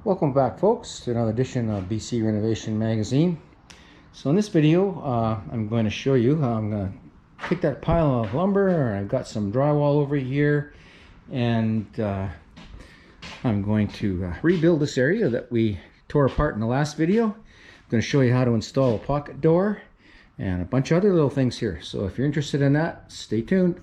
Welcome back, folks, to another edition of BC Renovation Magazine. So in this video, I'm going to show you how I'm going to pick that pile of lumber. I've got some drywall over here, and I'm going to rebuild this area that we tore apart in the last video. I'm going to show you how to install a pocket door and a bunch of other little things here. So if you're interested in that, stay tuned.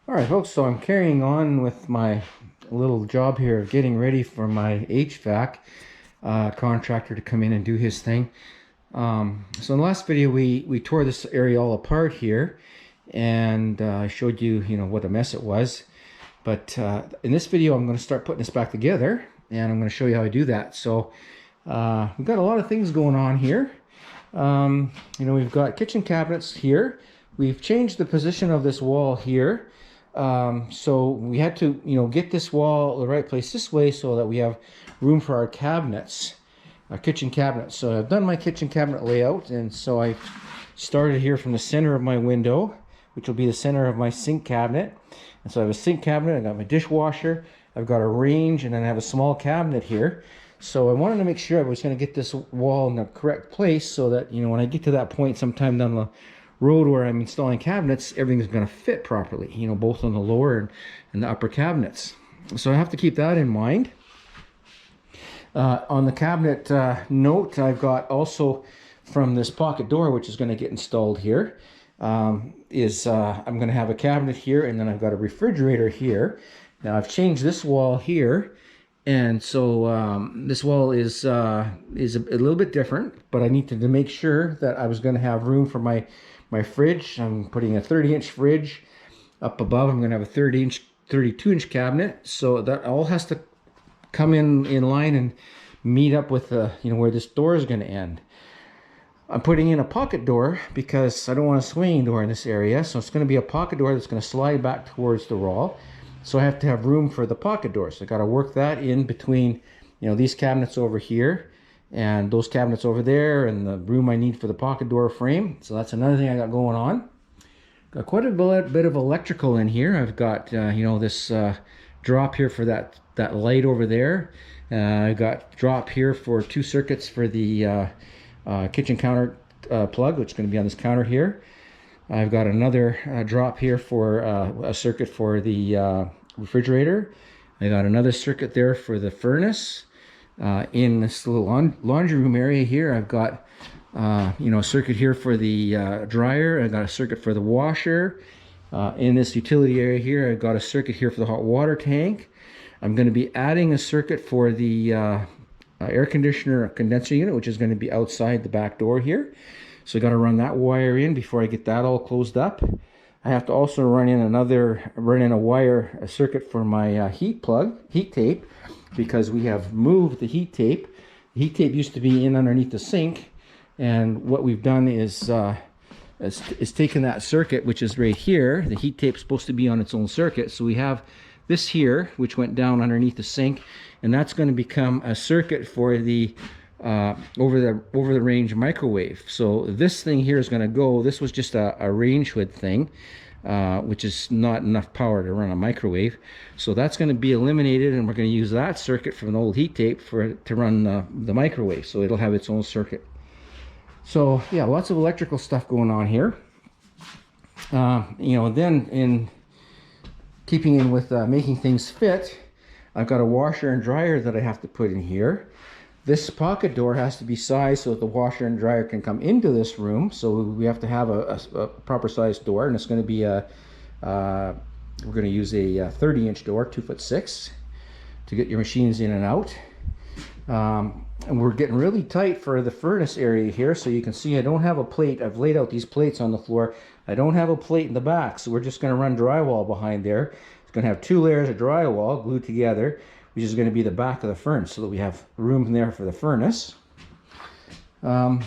Alright folks, so I'm carrying on with my little job here of getting ready for my HVAC contractor to come in and do his thing. So in the last video we tore this area all apart here, and I showed you, what a mess it was. But in this video I'm going to start putting this back together, and I'm going to show you how I do that. So we've got a lot of things going on here. We've got kitchen cabinets here. We've changed the position of this wall here. So we had to, get this wall the right place this way so that we have room for our cabinets, our kitchen cabinets. So I've done my kitchen cabinet layout, and so I started here from the center of my window, which will be the center of my sink cabinet. And so I have a sink cabinet, I got my dishwasher, I've got a range, and then I have a small cabinet here. So I wanted to make sure I was going to get this wall in the correct place so that, when I get to that point sometime down the road where I'm installing cabinets, everything's going to fit properly, both on the lower and the upper cabinets. So I have to keep that in mind. On the cabinet note, I've got also from this pocket door, which is going to get installed here, I'm going to have a cabinet here, and then I've got a refrigerator here. Now I've changed this wall here, and so this wall is a little bit different, but I needed to make sure that I was going to have room for my fridge. I'm putting a 30-inch fridge up above. I'm going to have a 32-inch cabinet, so that all has to come in line and meet up with where this door is going to end. I'm putting in a pocket door because I don't want a swinging door in this area, so it's going to be a pocket door that's going to slide back towards the wall. So I have to have room for the pocket door. So I got to work that in between, these cabinets over here and those cabinets over there, and the room I need for the pocket door frame. So that's another thing I got going on. Got quite a bit of electrical in here. I've got this drop here for that light over there. I got drop here for 2 circuits for the kitchen counter plug, which is going to be on this counter here. I've got another drop here for a circuit for the refrigerator. I got another circuit there for the furnace. In this little laundry room area here, I've got a circuit here for the dryer. I've got a circuit for the washer. In this utility area here, I've got a circuit here for the hot water tank. I'm going to be adding a circuit for the air conditioner condenser unit, which is going to be outside the back door here. So I got to run that wire in before I get that all closed up. I have to also run in a circuit for my heat tape, because we have moved the heat tape. The heat tape used to be in underneath the sink, and what we've done is taken that circuit, which is right here. The heat tape's supposed to be on its own circuit, so we have this here, which went down underneath the sink, and that's going to become a circuit for the over the range microwave. So this thing here is going to go. This was just a range hood thing, which is not enough power to run a microwave. So that's going to be eliminated, and we're going to use that circuit from an old heat tape to run the microwave. So it'll have its own circuit. So yeah, lots of electrical stuff going on here. Then in keeping in with making things fit, I've got a washer and dryer that I have to put in here. This pocket door has to be sized so that the washer and dryer can come into this room. So we have to have a proper sized door, and it's going to be we're going to use a 30-inch door, 2'6", to get your machines in and out. And we're getting really tight for the furnace area here. So you can see I don't have a plate. I've laid out these plates on the floor. I don't have a plate in the back, so we're just going to run drywall behind there. It's going to have 2 layers of drywall glued together, which is going to be the back of the furnace, so that we have room in there for the furnace. What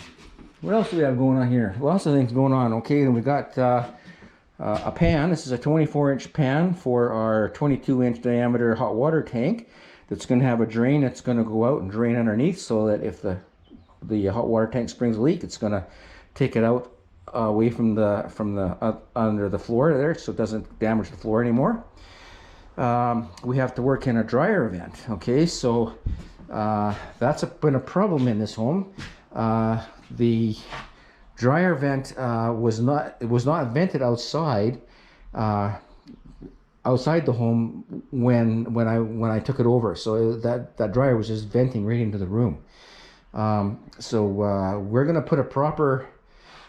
else do we have going on here? Lots of things going on. Okay, then we got a pan. This is a 24-inch pan for our 22-inch diameter hot water tank. That's going to have a drain that's going to go out and drain underneath, so that if the hot water tank springs a leak, it's going to take it out away from the under the floor there, so it doesn't damage the floor anymore. We have to work in a dryer vent. Okay, so that's been a problem in this home. The dryer vent was not vented outside outside the home when I took it over. So that dryer was just venting right into the room. So we're gonna put a proper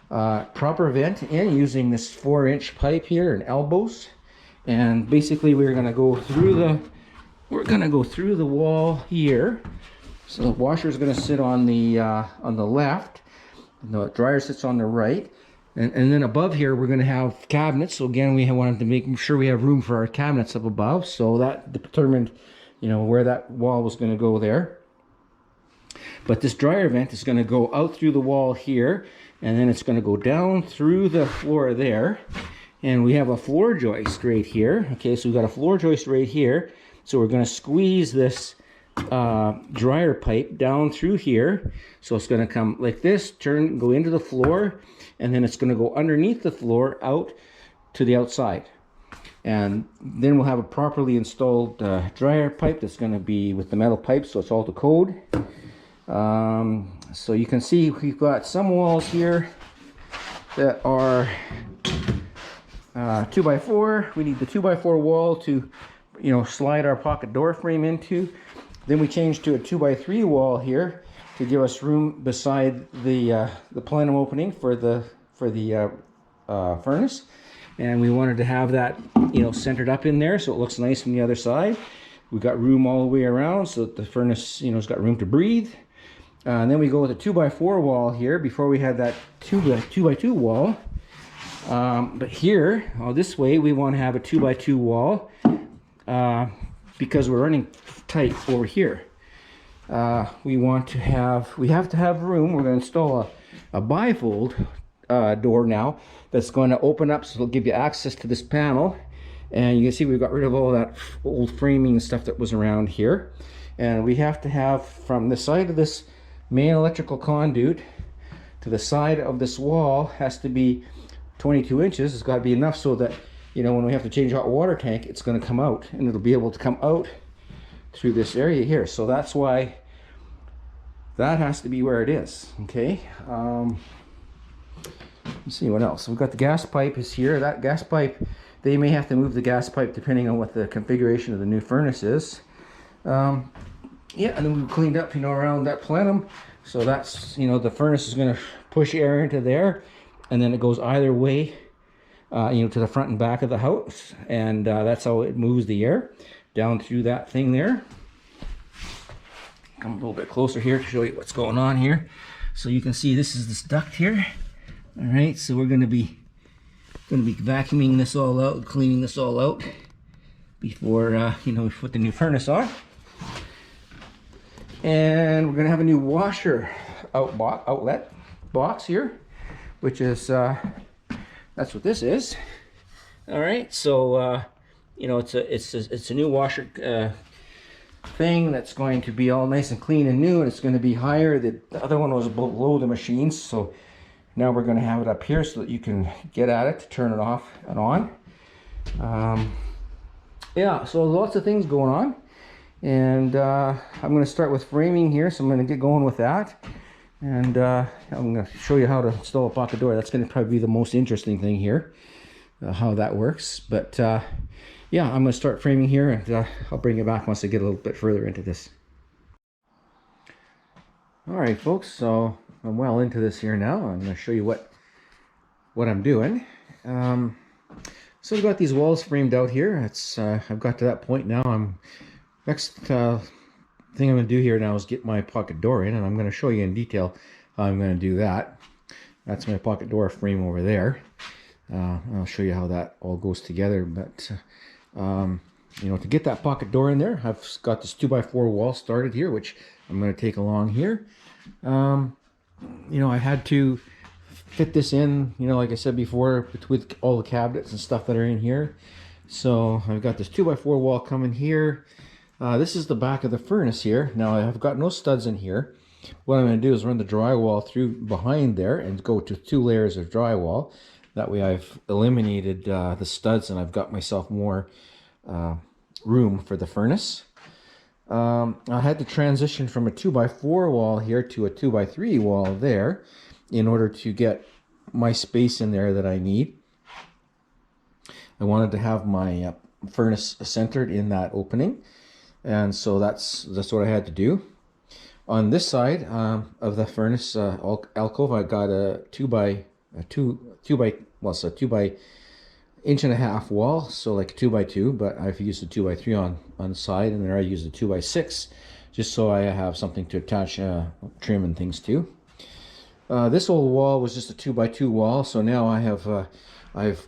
vent in using this 4-inch pipe here and elbows, and basically we're gonna go through the wall here. So the washer is gonna sit on the left, and the dryer sits on the right, and then above here we're gonna have cabinets. So again, we wanted to make sure we have room for our cabinets up above, so that determined, you know, where that wall was gonna go there. But this dryer vent is going to go out through the wall here, and then it's going to go down through the floor there. And we have a floor joist right here. Okay, so we've got a floor joist right here. So we're going to squeeze this dryer pipe down through here. So it's going to come like this, go into the floor, and then it's going to go underneath the floor out to the outside. And then we'll have a properly installed dryer pipe that's going to be with the metal pipe, so it's all to code. So you can see we've got some walls here that are 2x4. We need the 2x4 wall to, you know, slide our pocket door frame into. Then we changed to a 2x3 wall here to give us room beside the plenum opening for the furnace. And we wanted to have that, you know, centered up in there so it looks nice from the other side. We've got room all the way around so that the furnace, you know, has got room to breathe. And then we go with a 2x4 wall here. Before we had that 2x2 wall. But here, this way, we want to have a 2x2 wall because we're running tight over here. We have to have room. We're going to install a bifold door now that's going to open up, so it'll give you access to this panel. And you can see we've got rid of all that old framing and stuff that was around here. And we have to have, from the side of this main electrical conduit to the side of this wall, has to be 22 inches. It's got to be enough so that, you know, when we have to change hot water tank, it's going to come out, and it'll be able to come out through this area here. So that's why that has to be where it is. Okay. Let's see what else. We've got the gas pipe is here. That gas pipe, they may have to move the gas pipe depending on what the configuration of the new furnace is. Yeah, and then we've cleaned up, you know, around that plenum. So that's, you know, the furnace is going to push air into there, and then it goes either way, you know, to the front and back of the house. And that's how it moves the air down through that thing there. Come a little bit closer here to show you what's going on here. So you can see this is this duct here. All right, so we're going to be vacuuming this all out, cleaning this all out before you know, we put the new furnace on. And we're going to have a new washer outlet box here, which is that's what this is. All right, so you know, it's a new washer thing that's going to be all nice and clean and new, and it's going to be higher. The other one was below the machines, so now we're going to have it up here so that you can get at it to turn it off and on. Yeah, so lots of things going on. And I'm going to start with framing here, so I'm going to get going with that. And I'm going to show you how to install a pocket door. That's going to probably be the most interesting thing here, how that works. But yeah, I'm going to start framing here, and I'll bring you back once I get a little bit further into this. All right, folks, so I'm well into this here now. I'm going to show you what I'm doing. So I've got these walls framed out here. It's I've got to that point now. Next thing I'm going to do here now is get my pocket door in, and I'm going to show you in detail how I'm going to do that. That's my pocket door frame over there. I'll show you how that all goes together. But you know, to get that pocket door in there, I've got this 2x4 wall started here, which I'm going to take along here. You know, I had to fit this in, you know, like I said before, with all the cabinets and stuff that are in here. So I've got this 2x4 wall coming here. This is the back of the furnace here. Now I've got no studs in here. what I'm going to do is run the drywall through behind there and go to 2 layers of drywall. That way I've eliminated the studs and I've got myself more room for the furnace. I had to transition from a 2x4 wall here to a 2x3 wall there in order to get my space in there that I need. I wanted to have my furnace centered in that opening, and so that's what I had to do. On this side of the furnace alcove, I got a 2x1.5 inch wall, so like a 2x2, but I've used a 2x3 on the side, and there I used a 2x6 just so I have something to attach trim and things to. This old wall was just a 2x2 wall, so now I have I've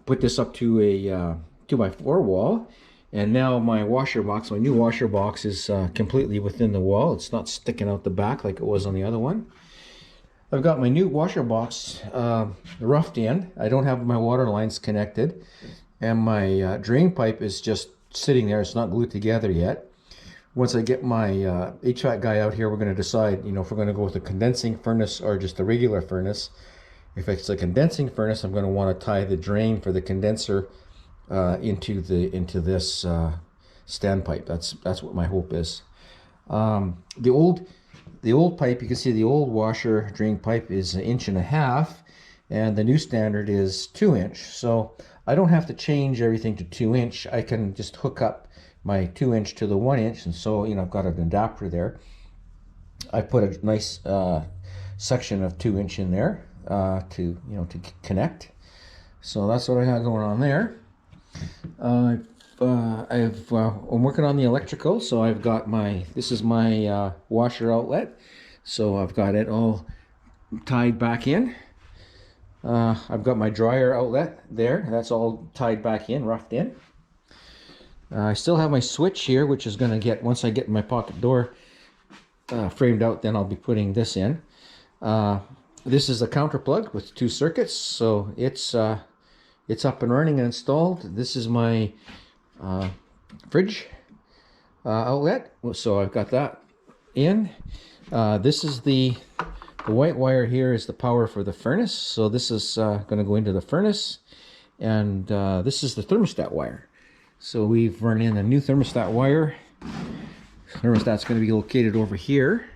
put this up to a 2x4 wall, and now my washer box, my new washer box, is completely within the wall. It's not sticking out the back like it was on the other one. I've got my new washer box roughed in. I don't have my water lines connected, and my drain pipe is just sitting there. It's not glued together yet. Once I get my HVAC guy out here, we're going to decide, you know, if we're going to go with a condensing furnace or just a regular furnace. If it's a condensing furnace, I'm going to want to tie the drain for the condenser into this standpipe. That's what my hope is. The old pipe, you can see the old washer drain pipe is 1.5 inches, and the new standard is 2 inch. So I don't have to change everything to 2 inch. I can just hook up my 2 inch to the 1 inch, and so, you know, I've got an adapter there. I put a nice section of 2 inch in there to connect. So that's what I got going on there. I'm working on the electrical, so I've got this is my washer outlet, so I've got it all tied back in. I've got my dryer outlet there, that's all tied back in, roughed in. I still have my switch here, which is going to get, once I get my pocket door framed out, then I'll be putting this in. This is a counter plug with 2 circuits, so it's up and running and installed. This is my fridge outlet, so I've got that in. This is the white wire here is the power for the furnace, so this is going to go into the furnace, and this is the thermostat wire. So we've run in a new thermostat wire. Thermostat's going to be located over here.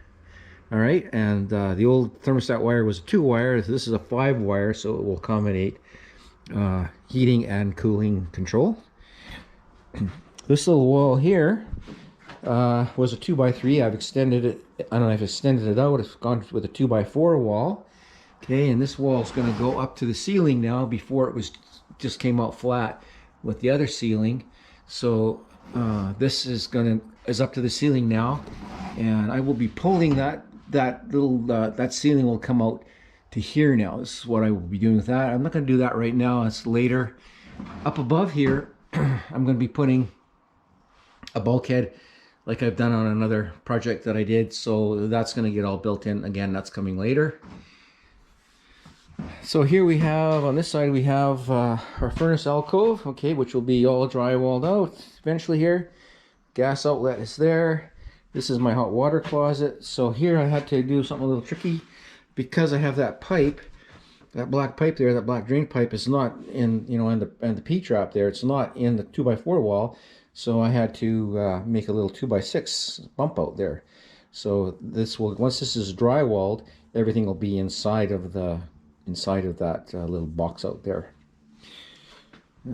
All right, and the old thermostat wire was a 2-wire. This is a 5-wire, so it will accommodate heating and cooling control. This little wall here was a 2x3. I've extended it. I don't know if I've extended it out. It's gone with a 2x4 wall. Okay, and this wall is going to go up to the ceiling now. Before it was just came out flat with the other ceiling. So this is up to the ceiling now, and I will be pulling that ceiling will come out to here now. This is what I will be doing with that. I'm not going to do that right now. It's later. Up above here, I'm going to be putting a bulkhead like I've done on another project that I did. So that's going to get all built in. Again, that's coming later. So here we have, on this side, we have our furnace alcove, okay, which will be all drywalled out eventually here. Gas outlet is there. This is my hot water closet. So here I had to do something a little tricky because I have that pipe, that black pipe there, that black drain pipe is not in, you know, and the P-trap there, it's not in the 2x4 wall. So I had to make a little 2x6 bump out there. So this will, once this is drywalled, everything will be inside of that little box out there.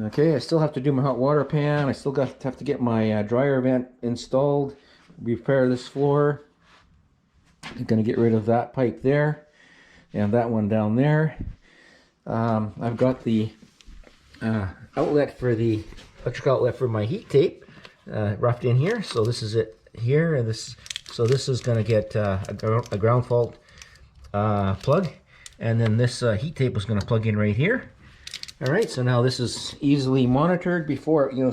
Okay, I still have to do my hot water pan. I still have to get my dryer vent installed, repair this floor. I'm going to get rid of that pipe there and that one down there. I've got the outlet for the electrical outlet for my heat tape roughed in here. So this is it here, and this is going to get a ground fault plug, and then this heat tape is going to plug in right here. All right, so now this is easily monitored. Before, you know,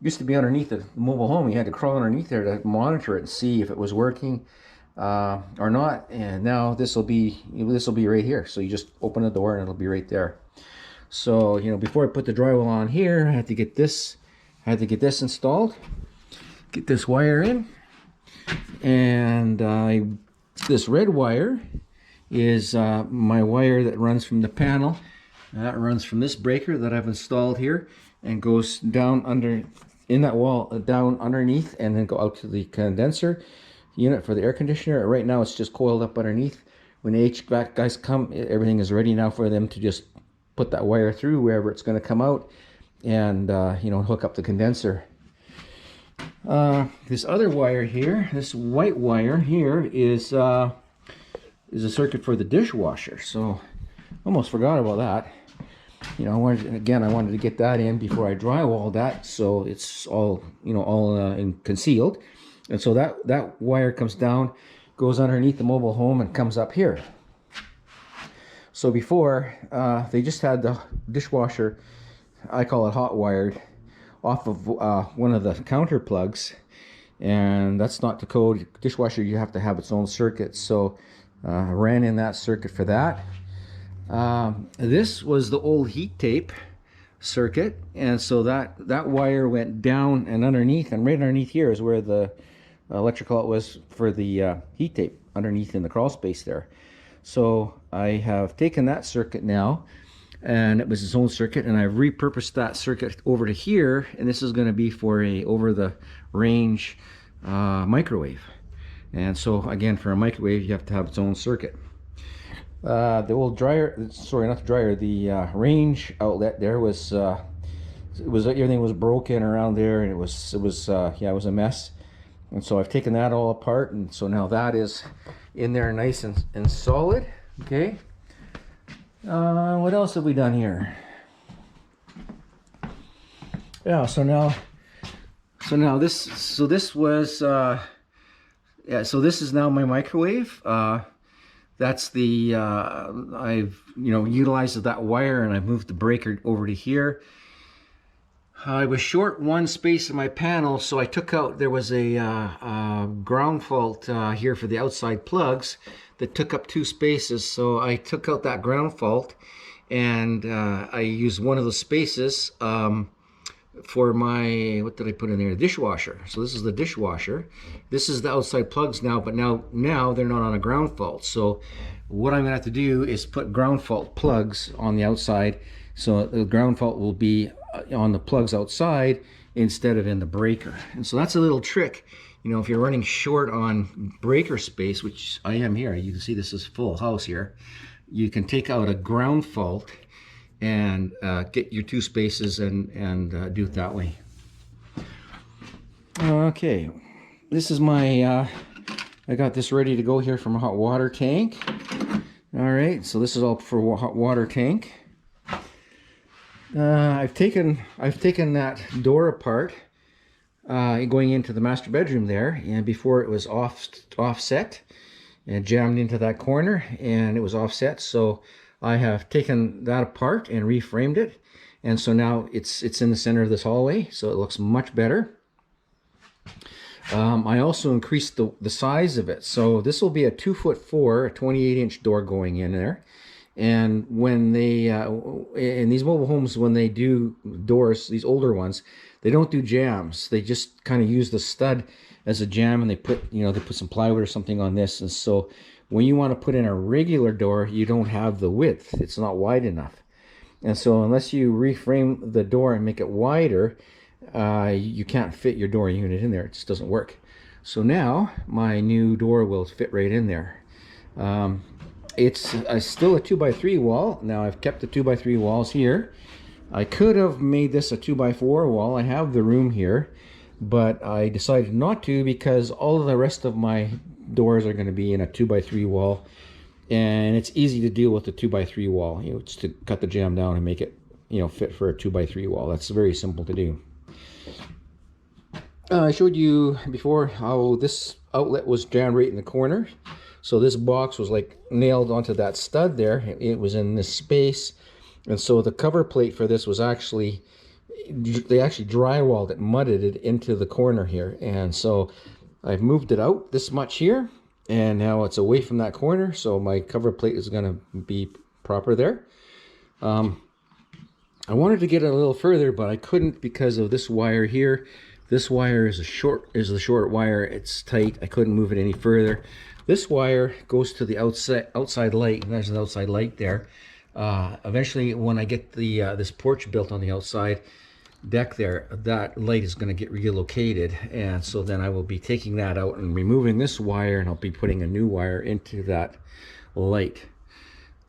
used to be underneath the mobile home. You had to crawl underneath there to monitor it and see if it was working or not. And now this will be right here. So you just open the door and it'll be right there. So, you know, before I put the drywall on here, I had to get this installed. Get this wire in. And this red wire is my wire that runs from the panel. That runs from this breaker that I've installed here and goes down under in that wall, down underneath, and then go out to the condenser unit for the air conditioner. Right now it's just coiled up underneath. When the HVAC guys come, everything is ready now for them to just put that wire through wherever it's going to come out, and you know, hook up the condenser. This other wire here, this white wire here, is a circuit for the dishwasher. So almost forgot about that. You know, I wanted to get that in before I drywall that, so it's all, you know, all concealed. And so that wire comes down, goes underneath the mobile home, and comes up here. So before, they just had the dishwasher, I call it hot wired, off of one of the counter plugs, and that's not the code. Dishwasher, you have to have its own circuit. So I ran in that circuit for that. This was the old heat tape circuit, and so that wire went down and underneath, and right underneath here is where the electrical outlet was for the heat tape, underneath in the crawl space there. So I have taken that circuit now, and it was its own circuit, and I've repurposed that circuit over to here, and this is going to be for a over-the-range microwave. And so again, for a microwave, you have to have its own circuit. The old dryer, sorry, not the dryer, the range outlet there was everything was broken around there, and it was yeah, it was a mess. And so I've taken that all apart, and so now that is in there nice and solid. Okay. What else have we done here? Yeah, so this was yeah, so this is now my microwave. That's the I've, you know, utilized that wire, and I've moved the breaker over to here. I was short one space in my panel, so I took out, there was a ground fault here for the outside plugs that took up 2 spaces. So I took out that ground fault, and I used one of the spaces for my, what did I put in there? Dishwasher. So this is the dishwasher. This is the outside plugs now, but now they're not on a ground fault. So what I'm gonna have to do is put ground fault plugs on the outside, so the ground fault will be on the plugs outside instead of in the breaker. And so that's a little trick. You know, if you're running short on breaker space, which I am here, you can see this is full house here, you can take out a ground fault and get your 2 spaces and do it that way. Okay, this is my I got this ready to go here from a hot water tank. All right, so this is all for hot water tank. I've taken that door apart going into the master bedroom there, and before it was offset and jammed into that corner, and it was offset. So I have taken that apart and reframed it, and so now it's in the center of this hallway, so it looks much better. I also increased the size of it, so this will be a 2'4", a 28-inch door going in there. And when they in these mobile homes, when they do doors, these older ones, they don't do jambs. They just kind of use the stud as a jamb, and they put some plywood or something on this. And so when you want to put in a regular door, you don't have the width. It's not wide enough. And so unless you reframe the door and make it wider, you can't fit your door unit in there. It just doesn't work. So now my new door will fit right in there. It's still a 2x3 wall. Now I've kept the 2x3 walls here. I could have made this a 2x4 wall. I have the room here, but I decided not to because all of the rest of my doors are going to be in a 2x3 wall, and it's easy to deal with the 2x3 wall. You know, just to cut the jamb down and make it, you know, fit for a 2x3 wall. That's very simple to do. I showed you before how this outlet was jammed right in the corner. So this box was like nailed onto that stud there. It was in this space. And so the cover plate for this was actually, they actually drywalled it, mudded it into the corner here. And so I've moved it out this much here, and now it's away from that corner. So my cover plate is going to be proper there. I wanted to get it a little further, but I couldn't because of this wire here. This wire is the short wire. It's tight. I couldn't move it any further. This wire goes to the outside light, and there's an outside light there. Eventually, when I get the this porch built on the outside deck there, that light is going to get relocated, and so then I will be taking that out and removing this wire, and I'll be putting a new wire into that light.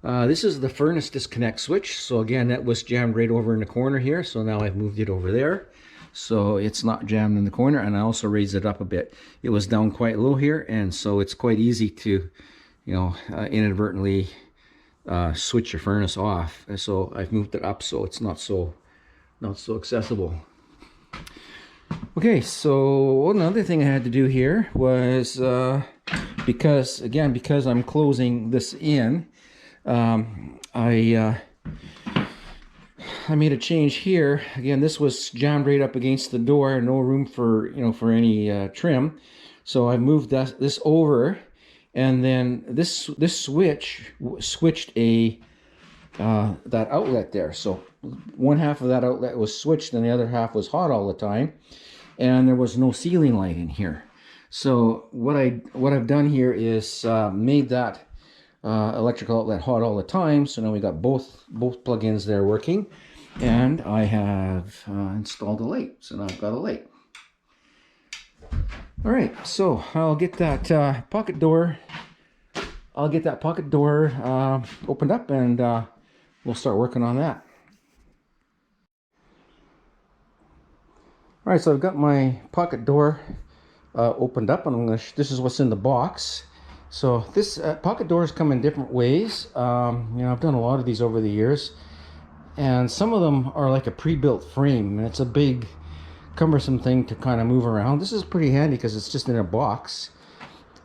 This is the furnace disconnect switch. So again, that was jammed right over in the corner here, so now I've moved it over there so it's not jammed in the corner, and I also raised it up a bit. It was down quite low here, and so it's quite easy to, you know, inadvertently switch your furnace off. And so I've moved it up so it's not so accessible. Okay, so another thing I had to do here was because I'm closing this in, I made a change here. Again, this was jammed right up against the door, no room for, you know, for any trim. So I moved this over, and then this switched that outlet there. So one half of that outlet was switched, and the other half was hot all the time, and there was no ceiling light in here. So what I've done here is made that electrical outlet hot all the time. So now we got both plugins there working, and I have installed a light. So now I've got a light. All right, so I'll get that pocket door. I'll get that pocket door opened up, and we'll start working on that. All right, so I've got my pocket door opened up, and I'm gonna this is what's in the box. So this pocket doors come in different ways. You know, I've done a lot of these over the years, and some of them are like a pre-built frame, and it's a big, cumbersome thing to kind of move around. This is pretty handy because it's just in a box,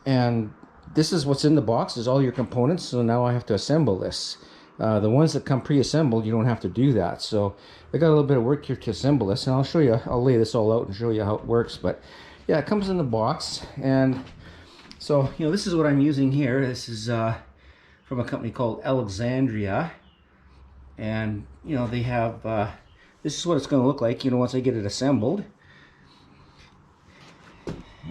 and this is what's in the box, is all your components. So now I have to assemble this. The ones that come pre-assembled, you don't have to do that. So I got a little bit of work here to assemble this, and I'll show you. I'll lay this all out and show you how it works. But yeah, it comes in the box, and so, you know, this is what I'm using here. This is from a company called Alexandria, and you know, they have this is what it's going to look like, you know, once I get it assembled.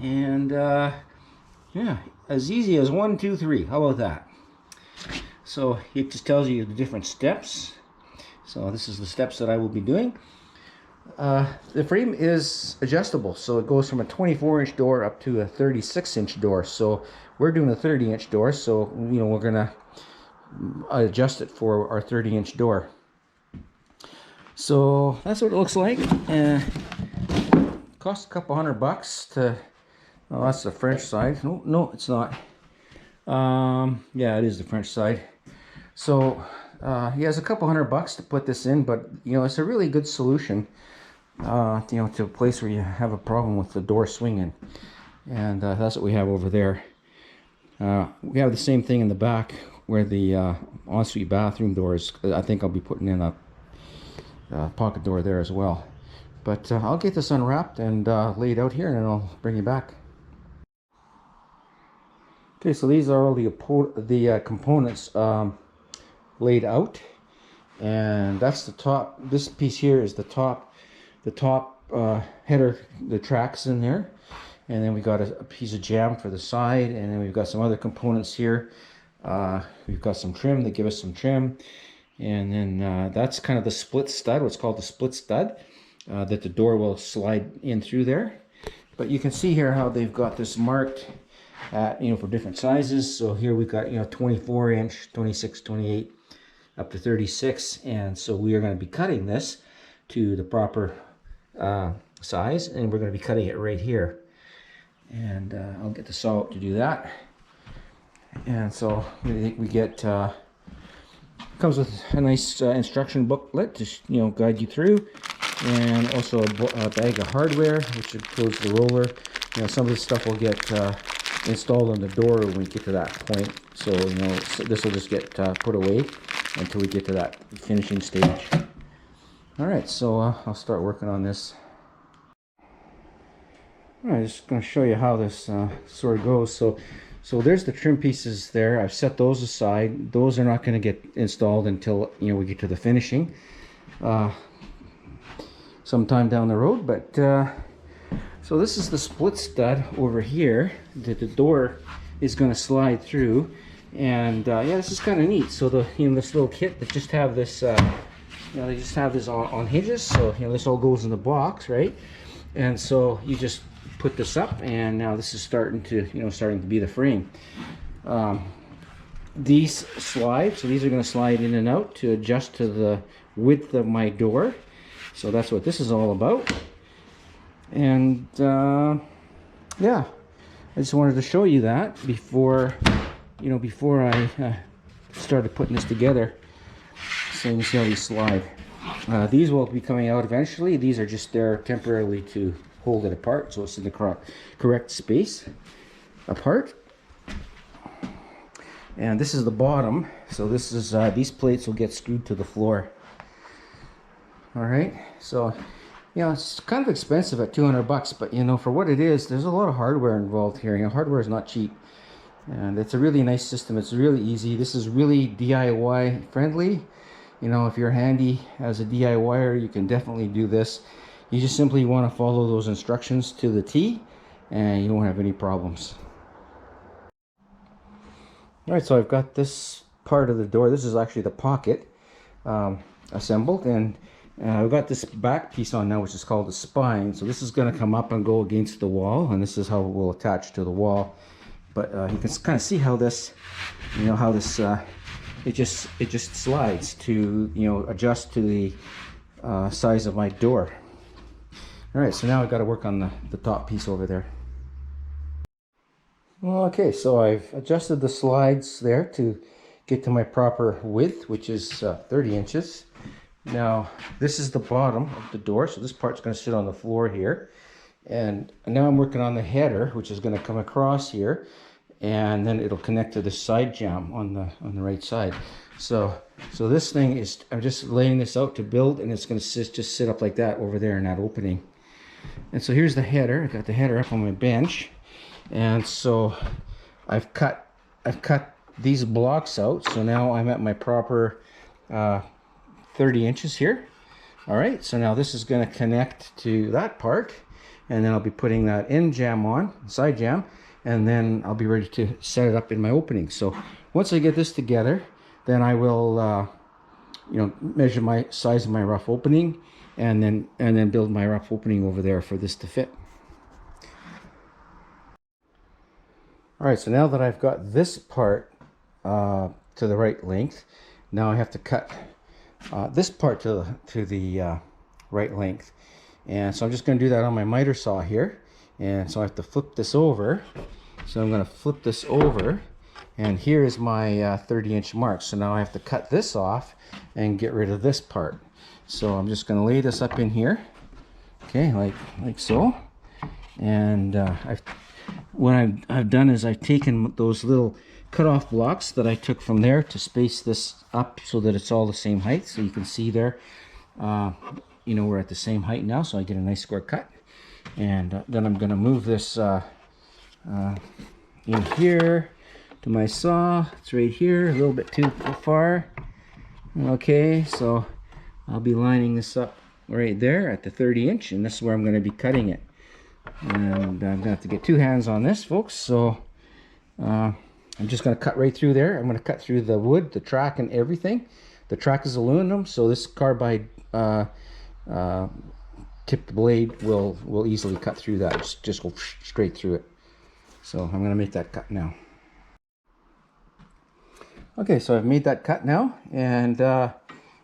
And yeah, as easy as 1, 2, 3. How about that? So it just tells you the different steps. So this is the steps that I will be doing. The frame is adjustable, so it goes from a 24-inch door up to a 36-inch door. So we're doing a 30-inch door, so you know, we're gonna adjust it for our 30-inch door. So that's what it looks like. Cost a couple $100 to. Oh, that's the French side. No, it's not. Yeah, it is the French side. So yeah, it's a couple $100 to put this in, but you know, it's a really good solution. You know, to a place where you have a problem with the door swinging, and that's what we have over there. We have the same thing in the back where the ensuite bathroom doors. I think I'll be putting in a pocket door there as well. But I'll get this unwrapped and laid out here, and then I'll bring you back. Okay, so these are all the components laid out, and that's the top. This piece here is the top header, the tracks in there, and then we got a piece of jamb for the side, and then we've got some other components here. We've got some trim that give us some trim, and then that's kind of the split stud, what's called the split stud, that the door will slide in through there. But you can see here how they've got this marked at, you know, for different sizes. So here we've got, you know, 24-inch, 26, 28, up to 36, and so we are going to be cutting this to the proper size, and we're going to be cutting it right here. And I'll get the saw out to do that. And so we get comes with a nice instruction booklet to, you know, guide you through, and also a bag of hardware, which includes the roller. You know, some of this stuff will get installed on the door when we get to that point. So, you know, this will just get put away until we get to that finishing stage. All right, so I'll start working on this. All right, just going to show you how this sort of goes. So there's the trim pieces there. I've set those aside. Those are not going to get installed until, you know, we get to the finishing sometime down the road. But So this is the split stud over here that the door is going to slide through, and yeah, this is kind of neat. So the this little kit that just have this, they just have this on hinges. So this all goes in the box, right? And so you just put this up, and now this is starting to be the frame. These slide, so these are going to slide in and out to adjust to the width of my door. So that's what this is all about. And yeah, I just wanted to show you that before I started putting this together. So you can see how these slide. These will be coming out eventually. These are just there temporarily to hold it apart, so it's in the correct space apart. And this is the bottom, so this is these plates will get screwed to the floor. All right, so it's kind of expensive at 200 bucks, but for what it is, there's a lot of hardware involved here. Hardware is not cheap, and it's a really nice system. It's really easy. This is really DIY friendly. If you're handy as a DIYer, you can definitely do this. You just simply want to follow those instructions to the T, and you won't have any problems. All right, so I've got this part of the door. This is actually the pocket assembled, and I've got this back piece on now, which is called the spine. So this is going to come up and go against the wall, and this is how it will attach to the wall. But you can kind of see how this, how this it just slides to adjust to the size of my door. All right, so now I've got to work on the top piece over there. Okay, so I've adjusted the slides there to get to my proper width, which is 30 inches. Now, this is the bottom of the door, so this part's going to sit on the floor here. And now I'm working on the header, which is going to come across here, and then it'll connect to the side jamb on the right side. So this thing is, I'm just laying this out to build, and it's going to just sit up like that over there in that opening. And so here's the header. I got the header up on my bench. And so I've cut these blocks out, so now I'm at my proper 30 inches here. All right, so now this is going to connect to that part, and then I'll be putting that end jamb on, side jamb, and then I'll be ready to set it up in my opening. So once I get this together, then I will measure my size of my rough opening, and then build my rough opening over there for this to fit. All right, so now that I've got this part to the right length, now I have to cut this part to the right length. And so I'm just going to do that on my miter saw here. And so I have to flip this over. So I'm going to flip this over, and here is my 30-inch mark. So now I have to cut this off and get rid of this part. So I'm just going to lay this up in here, okay, like so. And what I've done is I've taken those little cut-off blocks that I took from there to space this up so that it's all the same height. So you can see there, we're at the same height now, so I get a nice square cut. And then I'm going to move this in here to my saw. It's right here, a little bit too far. Okay, so I'll be lining this up right there at the 30-inch, and this is where I'm going to be cutting it. And I'm going to have to get two hands on this, folks. So I'm just going to cut right through there. I'm going to cut through the wood, the track, and everything. The track is aluminum, so this carbide tipped blade will easily cut through that. Just go straight through it. So I'm going to make that cut now. Okay, so I've made that cut now, and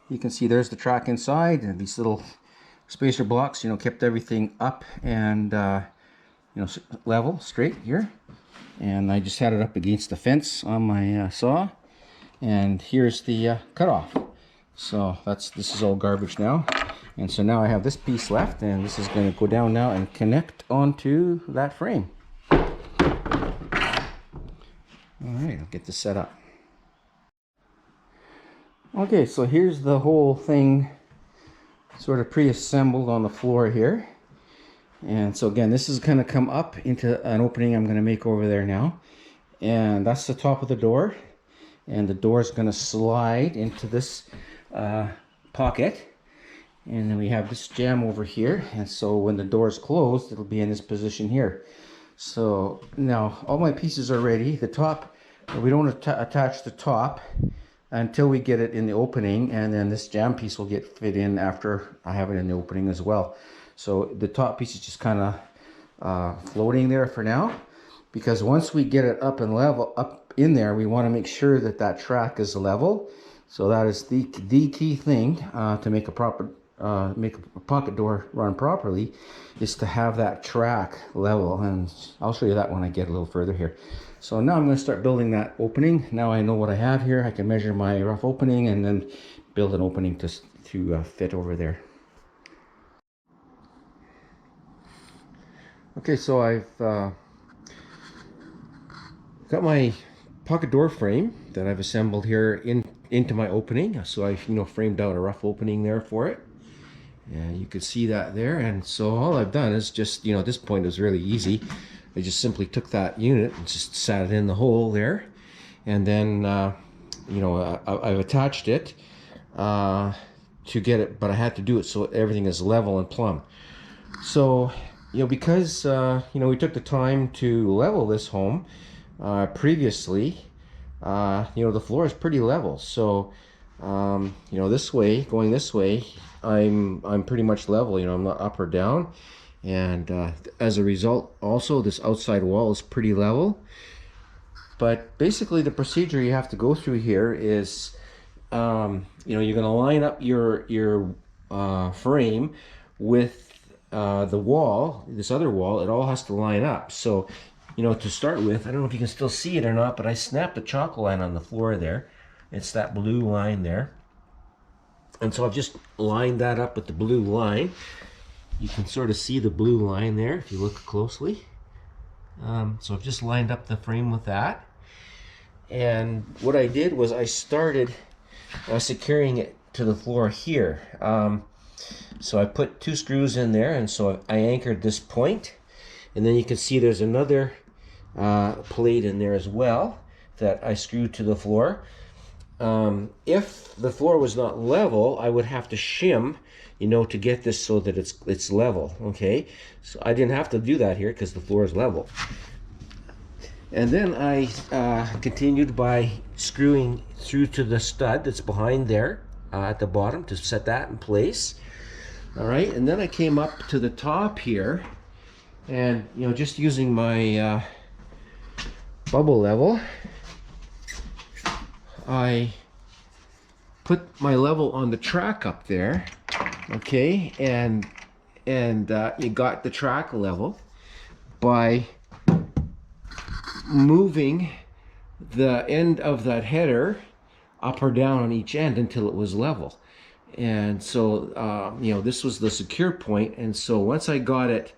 you can see there's the track inside, and these little spacer blocks, kept everything up and level, straight here. And I just had it up against the fence on my saw, and here's the cutoff. So this is all garbage now, and so now I have this piece left, and this is going to go down now and connect onto that frame. All right, I'll get this set up. Okay, so here's the whole thing sort of pre-assembled on the floor here. And so again, this is going to come up into an opening I'm going to make over there now. And that's the top of the door. And the door is going to slide into this pocket. And then we have this jamb over here, and so when the door is closed, it'll be in this position here. So now all my pieces are ready. The top, we don't attach the top until we get it in the opening, and then this jamb piece will get fit in after I have it in the opening as well. So the top piece is just kind of floating there for now, because once we get it up and level up in there, we want to make sure that that track is level. So that is the key thing to make a proper make a pocket door run properly, is to have that track level, and I'll show you that when I get a little further here. So now I'm going to start building that opening. Now I know what I have here. I can measure my rough opening and then build an opening to fit over there. Okay, so I've got my pocket door frame that I've assembled here into my opening. So I've framed out a rough opening there for it. And you can see that there. And so all I've done is just, at this point it was really easy. I just simply took that unit and just sat it in the hole there. And then, I've attached it to get it, but I had to do it so everything is level and plumb. So, because, we took the time to level this home previously, the floor is pretty level. So, this way, going this way, I'm pretty much level. I'm not up or down, and as a result, also this outside wall is pretty level. But basically, the procedure you have to go through here is, you're going to line up your frame with the wall, this other wall. It all has to line up. So, to start with, I don't know if you can still see it or not, but I snapped the chalk line on the floor there. It's that blue line there. And so I've just lined that up with the blue line. You can sort of see the blue line there if you look closely. So I've just lined up the frame with that. And what I did was I started securing it to the floor here. So I put 2 screws in there, and so I anchored this point. And then you can see there's another plate in there as well that I screwed to the floor. If the floor was not level, I would have to shim, to get this so that it's level. Okay, so I didn't have to do that here because the floor is level. And then I continued by screwing through to the stud that's behind there at the bottom to set that in place. All right, and then I came up to the top here, and just using my bubble level, I put my level on the track up there, okay, and you got the track level by moving the end of that header up or down on each end until it was level. And so this was the secure point, and so once I got it,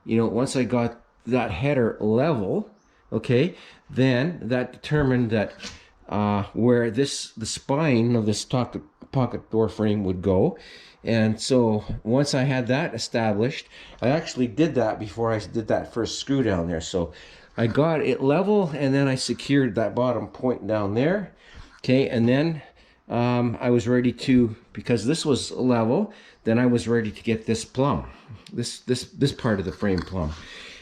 once I got that header level, okay, then that determined that where the spine of this pocket door frame would go. And so once I had that established, I actually did that before I did that first screw down there. So I got it level, and then I secured that bottom point down there. Okay, and then I was ready to, because this was level, then I was ready to get this plumb, this part of the frame plumb.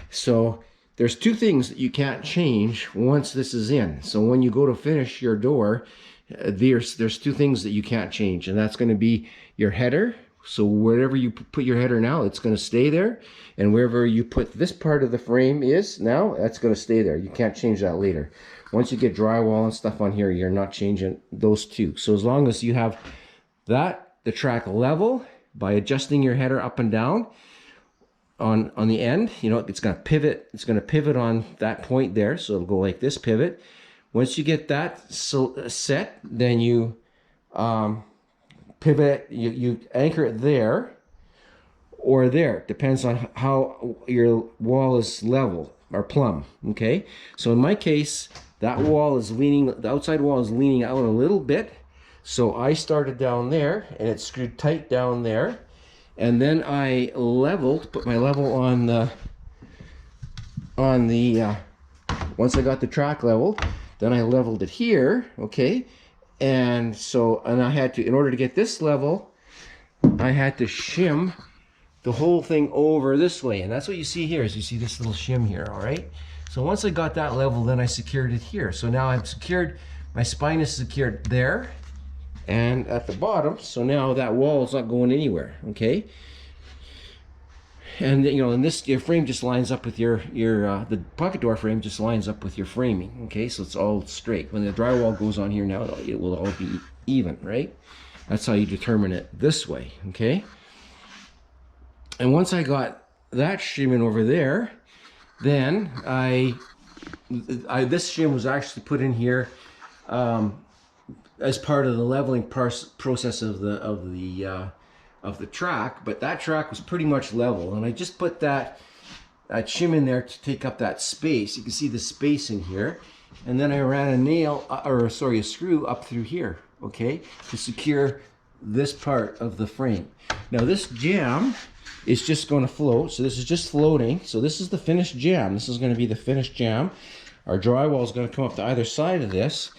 So there's 2 things that you can't change once this is in. So when you go to finish your door, there's 2 things that you can't change, and that's going to be your header. So wherever you put your header now, it's going to stay there, and wherever you put this part of the frame is now, that's going to stay there. You can't change that later. Once you get drywall and stuff on here, you're not changing those 2. So as long as you have the track level by adjusting your header up and down on the end, it's going to pivot. It's going to pivot on that point there, so it'll go like this, pivot. Once you get that set, then you pivot, you anchor it there or there. Depends on how your wall is level or plumb. Okay, so in my case, that wall is leaning, the outside wall is leaning out a little bit. So I started down there, and it's screwed tight down there. And then I leveled, put my level on the once I got the track level, then I leveled it here, okay? And so, and I had to, in order to get this level, I had to shim the whole thing over this way, and that's what you see here. Is you see this little shim here, all right? So once I got that level, then I secured it here. So now I'm secured, my spine is secured there and at the bottom. So now that wall is not going anywhere, okay? And you know, and this, your frame just lines up with your the pocket door frame just lines up with your framing, okay? So it's all straight. When the drywall goes on here now, it will all be even, right? That's how you determine it this way, okay? And once I got that shimming over there, then this shim was actually put in here as part of the leveling process of the track. But that track was pretty much level, and I just put that shim in there to take up that space. You can see the space in here, and then I ran a nail, a screw up through here, okay, to secure this part of the frame. Now this jamb is just going to float. So this is just floating. So this is the finished jamb. This is going to be the finished jamb. Our drywall is going to come up to either side of this.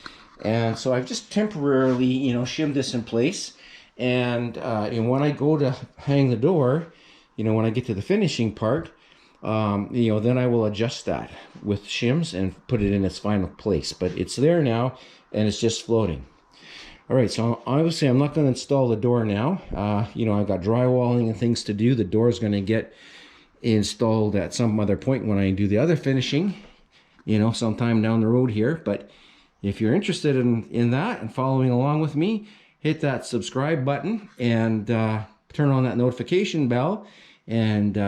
And so I've just temporarily, you know, shimmed this in place. And when I go to hang the door, you know, when I get to the finishing part, you know, then I will adjust that with shims and put it in its final place. But it's there now, and it's just floating. All right, so obviously I'm not going to install the door now. You know, I've got drywalling and things to do. The door is going to get installed at some other point when I do the other finishing, you know, sometime down the road here. But if you're interested in that and following along with me, hit that subscribe button and turn on that notification bell, and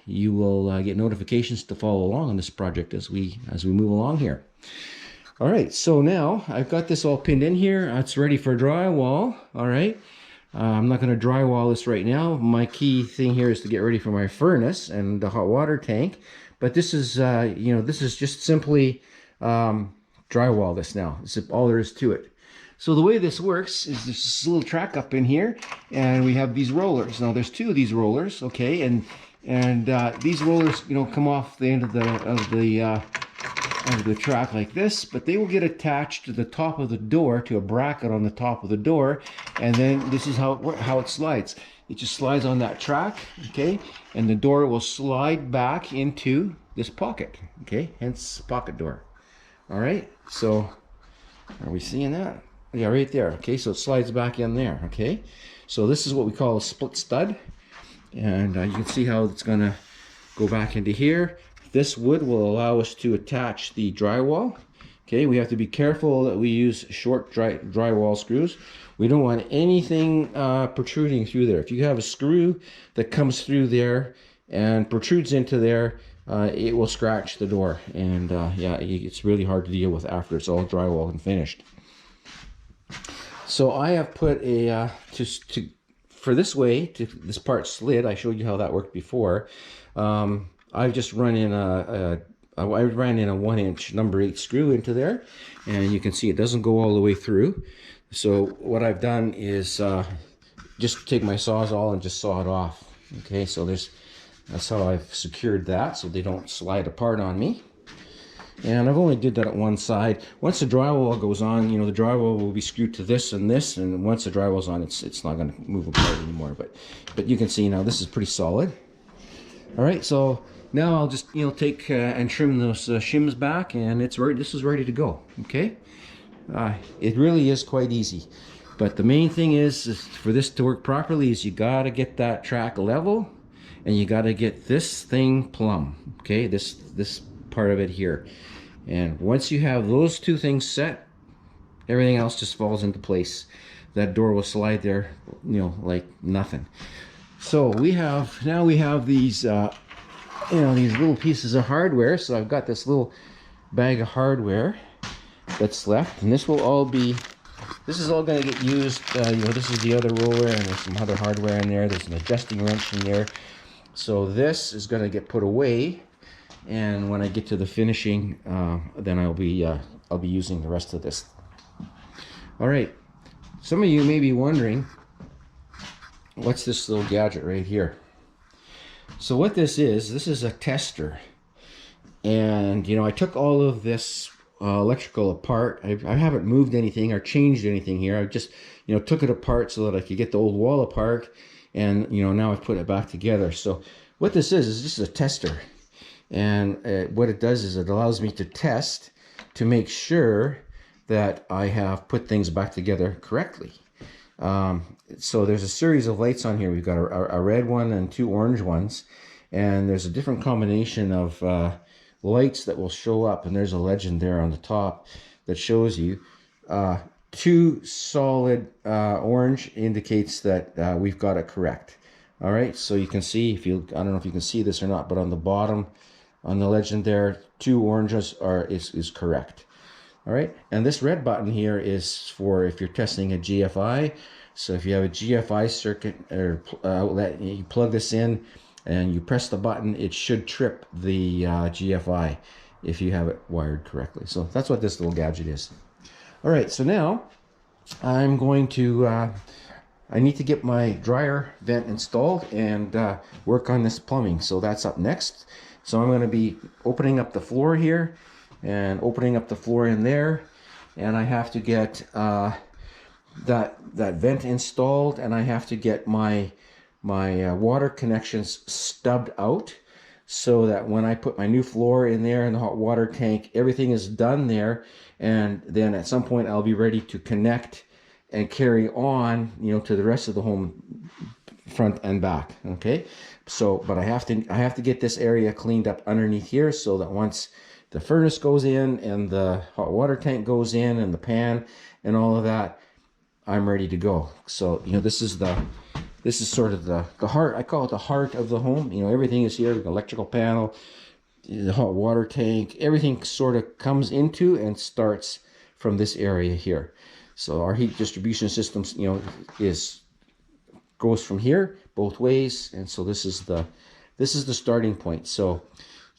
you will get notifications to follow along on this project as we move along here. All right, so now I've got this all pinned in here. It's ready for drywall. All right, I'm not going to drywall this right now. My key thing here is to get ready for my furnace and the hot water tank. But this is, you know, this is just simply drywall this now. This is all there is to it. So the way this works is there's this little track up in here, and we have these rollers. Now there's two of these rollers, okay, and these rollers, you know, come off the end of the track like this, but they will get attached to the top of the door, to a bracket on the top of the door, and then this is how it slides. It just slides on that track, okay, and the door will slide back into this pocket, okay, hence pocket door. All right, so are we seeing that? Yeah, right there. Okay, so it slides back in there. Okay, so this is what we call a split stud, and you can see how it's going to go back into here. This wood will allow us to attach the drywall. Okay, we have to be careful that we use short drywall screws. We don't want anything protruding through there. If you have a screw that comes through there and protrudes into there, it will scratch the door, and yeah, it's really hard to deal with after it's all drywall and finished. So I have put a for this way to this part slid. I showed you how that worked before. I've just run in I ran in a 1-inch number 8 screw into there, and you can see it doesn't go all the way through. So what I've done is just take my Sawzall and just saw it off. Okay, so that's how I've secured that, so they don't slide apart on me. And I've only did that at one side. Once the drywall goes on, you know, the drywall will be screwed to this and this, and once the drywall's on, it's not going to move apart anymore. But you can see now this is pretty solid. All right, so now I'll just, you know, take and trim those shims back, and this is ready to go. Okay, it really is quite easy. But the main thing is for this to work properly is you got to get that track level, and you got to get this thing plumb. Okay, this part of it here. And once you have those two things set, everything else just falls into place. That door will slide there, you know, like nothing. So we have these you know, these little pieces of hardware. So I've got this little bag of hardware that's left, and this is all going to get used. You know, this is the other roller, and there's some other hardware in there. There's an adjusting wrench in there. So this is going to get put away, and when I get to the finishing, then I'll be using the rest of this. All right, some of you may be wondering, what's this little gadget right here? So what this is a tester, and you know, I took all of this electrical apart. I haven't moved anything or changed anything here. I just, you know, took it apart so that I could get the old wall apart, and now I've put it back together. So what this is this is a tester, and what it does is it allows me to test to make sure that I have put things back together correctly. So there's a series of lights on here. We've got a red one and 2 orange ones, and there's a different combination of lights that will show up, and there's a legend there on the top that shows you 2 solid orange indicates that we've got it correct. All right, so you can see, I don't know if you can see this or not, but on the bottom on the legend there, 2 oranges is correct. All right, and this red button here is for if you're testing a GFI. So if you have a GFI circuit or outlet, you plug this in and you press the button, it should trip the GFI if you have it wired correctly. So that's what this little gadget is. All right, so now I'm going to, I need to get my dryer vent installed and work on this plumbing. So that's up next. So I'm going to be opening up the floor here and opening up the floor in there, and I have to get that vent installed, and I have to get my water connections stubbed out so that when I put my new floor in there and the hot water tank, everything is done there, and then at some point I'll be ready to connect and carry on, to the rest of the home, front and back. Okay, so but I have to get this area cleaned up underneath here, so that once the furnace goes in and the hot water tank goes in and the pan and all of that, I'm ready to go. So this is sort of the heart. I call it the heart of the home. Everything is here. The electrical panel, the hot water tank, everything sort of comes into and starts from this area here. So our heat distribution system, goes from here both ways, and so this is the starting point. So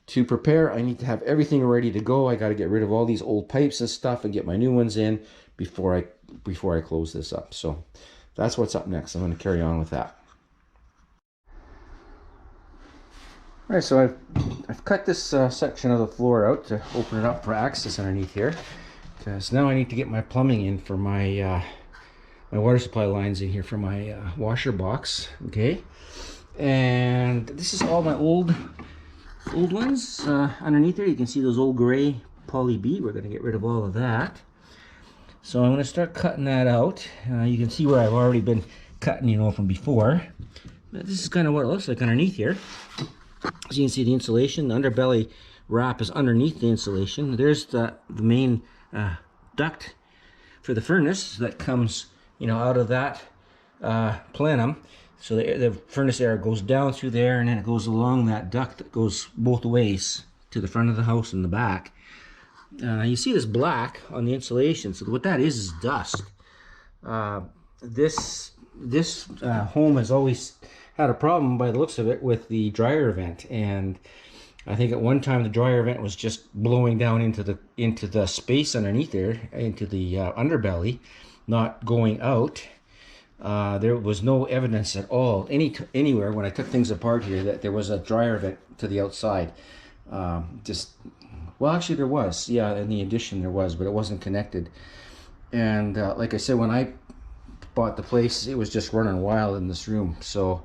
to prepare, I need to have everything ready to go. I got to get rid of all these old pipes and stuff and get my new ones in before I close this up. So that's what's up next. I'm going to carry on with that. All right, so I've cut this section of the floor out to open it up for access underneath here, because now I need to get my plumbing in for my my water supply lines in here for my washer box. Okay, and this is all my old ones underneath there. You can see those old gray poly B. We're going to get rid of all of that. So I'm going to start cutting that out. You can see where I've already been cutting, from before. But this is kind of what it looks like underneath here. As you can see, the insulation, the underbelly wrap is underneath the insulation. There's the main duct for the furnace that comes, out of that plenum. So the furnace air goes down through there, and then it goes along that duct that goes both ways to the front of the house and the back. You see this black on the insulation. So what that is dust. This home has always had a problem, by the looks of it, with the dryer vent, and I think at one time the dryer vent was just blowing down into the space underneath there, into the underbelly, not going out. There was no evidence at all anywhere when I took things apart here that there was a dryer vent to the outside. Well, actually there was, yeah, in the addition there was, but it wasn't connected. And like I said, when I bought the place, it was just running wild in this room. So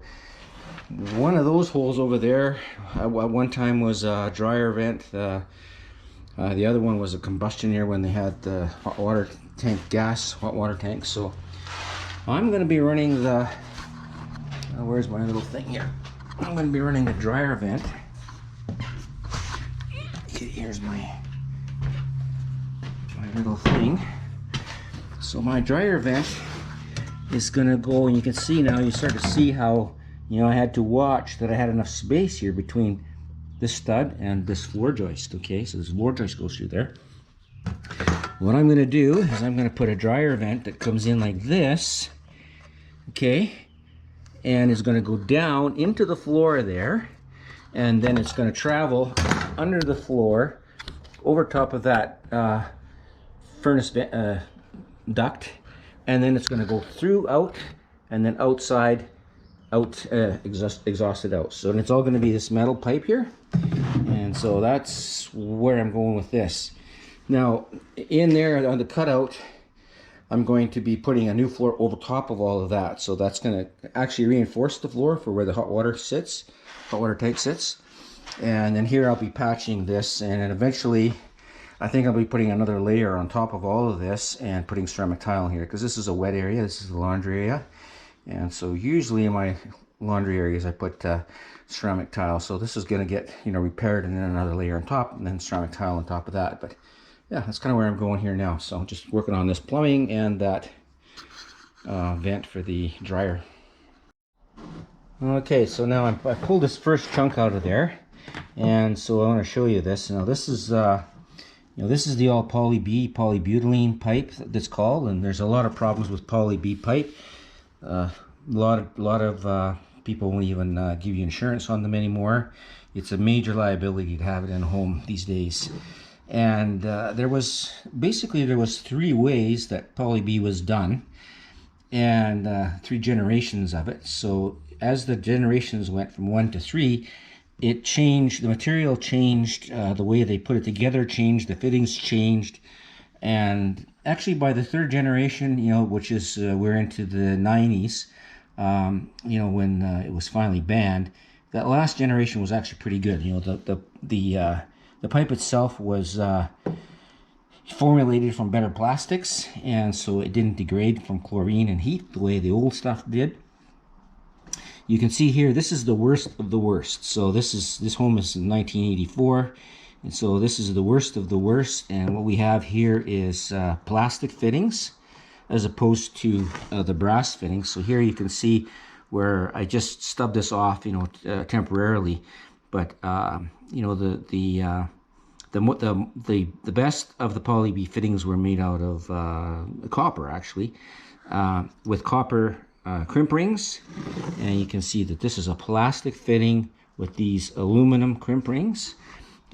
one of those holes over there at one time was a dryer vent. The other one was a combustion air when they had the hot water tank, hot water tank. So I'm going to be running the, where's my little thing here? I'm going to be running the dryer vent. Okay, here's my little thing. So my dryer vent is going to go, and you can see now, you start to see how, I had to watch that I had enough space here between this stud and this floor joist. Okay, so this floor joist goes through there. What I'm going to do is I'm going to put a dryer vent that comes in like this, okay, and is going to go down into the floor there, and then it's going to travel under the floor over top of that furnace duct, and then it's going to go through out and then outside out, exhausted out. So it's all going to be this metal pipe here, and so that's where I'm going with this. Now in there on the cutout, I'm going to be putting a new floor over top of all of that. So that's going to actually reinforce the floor for where the hot water tank sits. And then here I'll be patching this, and then eventually I think I'll be putting another layer on top of all of this and putting ceramic tile here, because this is a wet area, this is the laundry area. And so usually in my laundry areas I put ceramic tile. So this is going to get, you know, repaired, and then another layer on top, and then ceramic tile on top of that. But yeah, that's kind of where I'm going here now. So I'm just working on this plumbing and that vent for the dryer. Okay, so now I pulled this first chunk out of there, and so I want to show you this. Now this is this is the all poly B polybutylene pipe that's called, and there's a lot of problems with poly B pipe. A lot of people won't even give you insurance on them anymore. It's a major liability to have it in a home these days. And there was 3 ways that poly B was done, and 3 generations of it. So as the generations went from 1 to 3, it changed, the material changed, the way they put it together changed, the fittings changed. And actually by the 3rd generation, you know, which is we're into the 90s, you know, when it was finally banned, that last generation was actually pretty good. You know, the pipe itself was formulated from better plastics, and so it didn't degrade from chlorine and heat the way the old stuff did. You can see here, this is the worst of the worst. So this home is in 1984, and so this is the worst of the worst. And what we have here is plastic fittings as opposed to the brass fittings. So here you can see where I just stubbed this off, you know, temporarily, but you know, the best of the poly B fittings were made out of copper, actually, with copper crimp rings. And you can see that this is a plastic fitting with these aluminum crimp rings.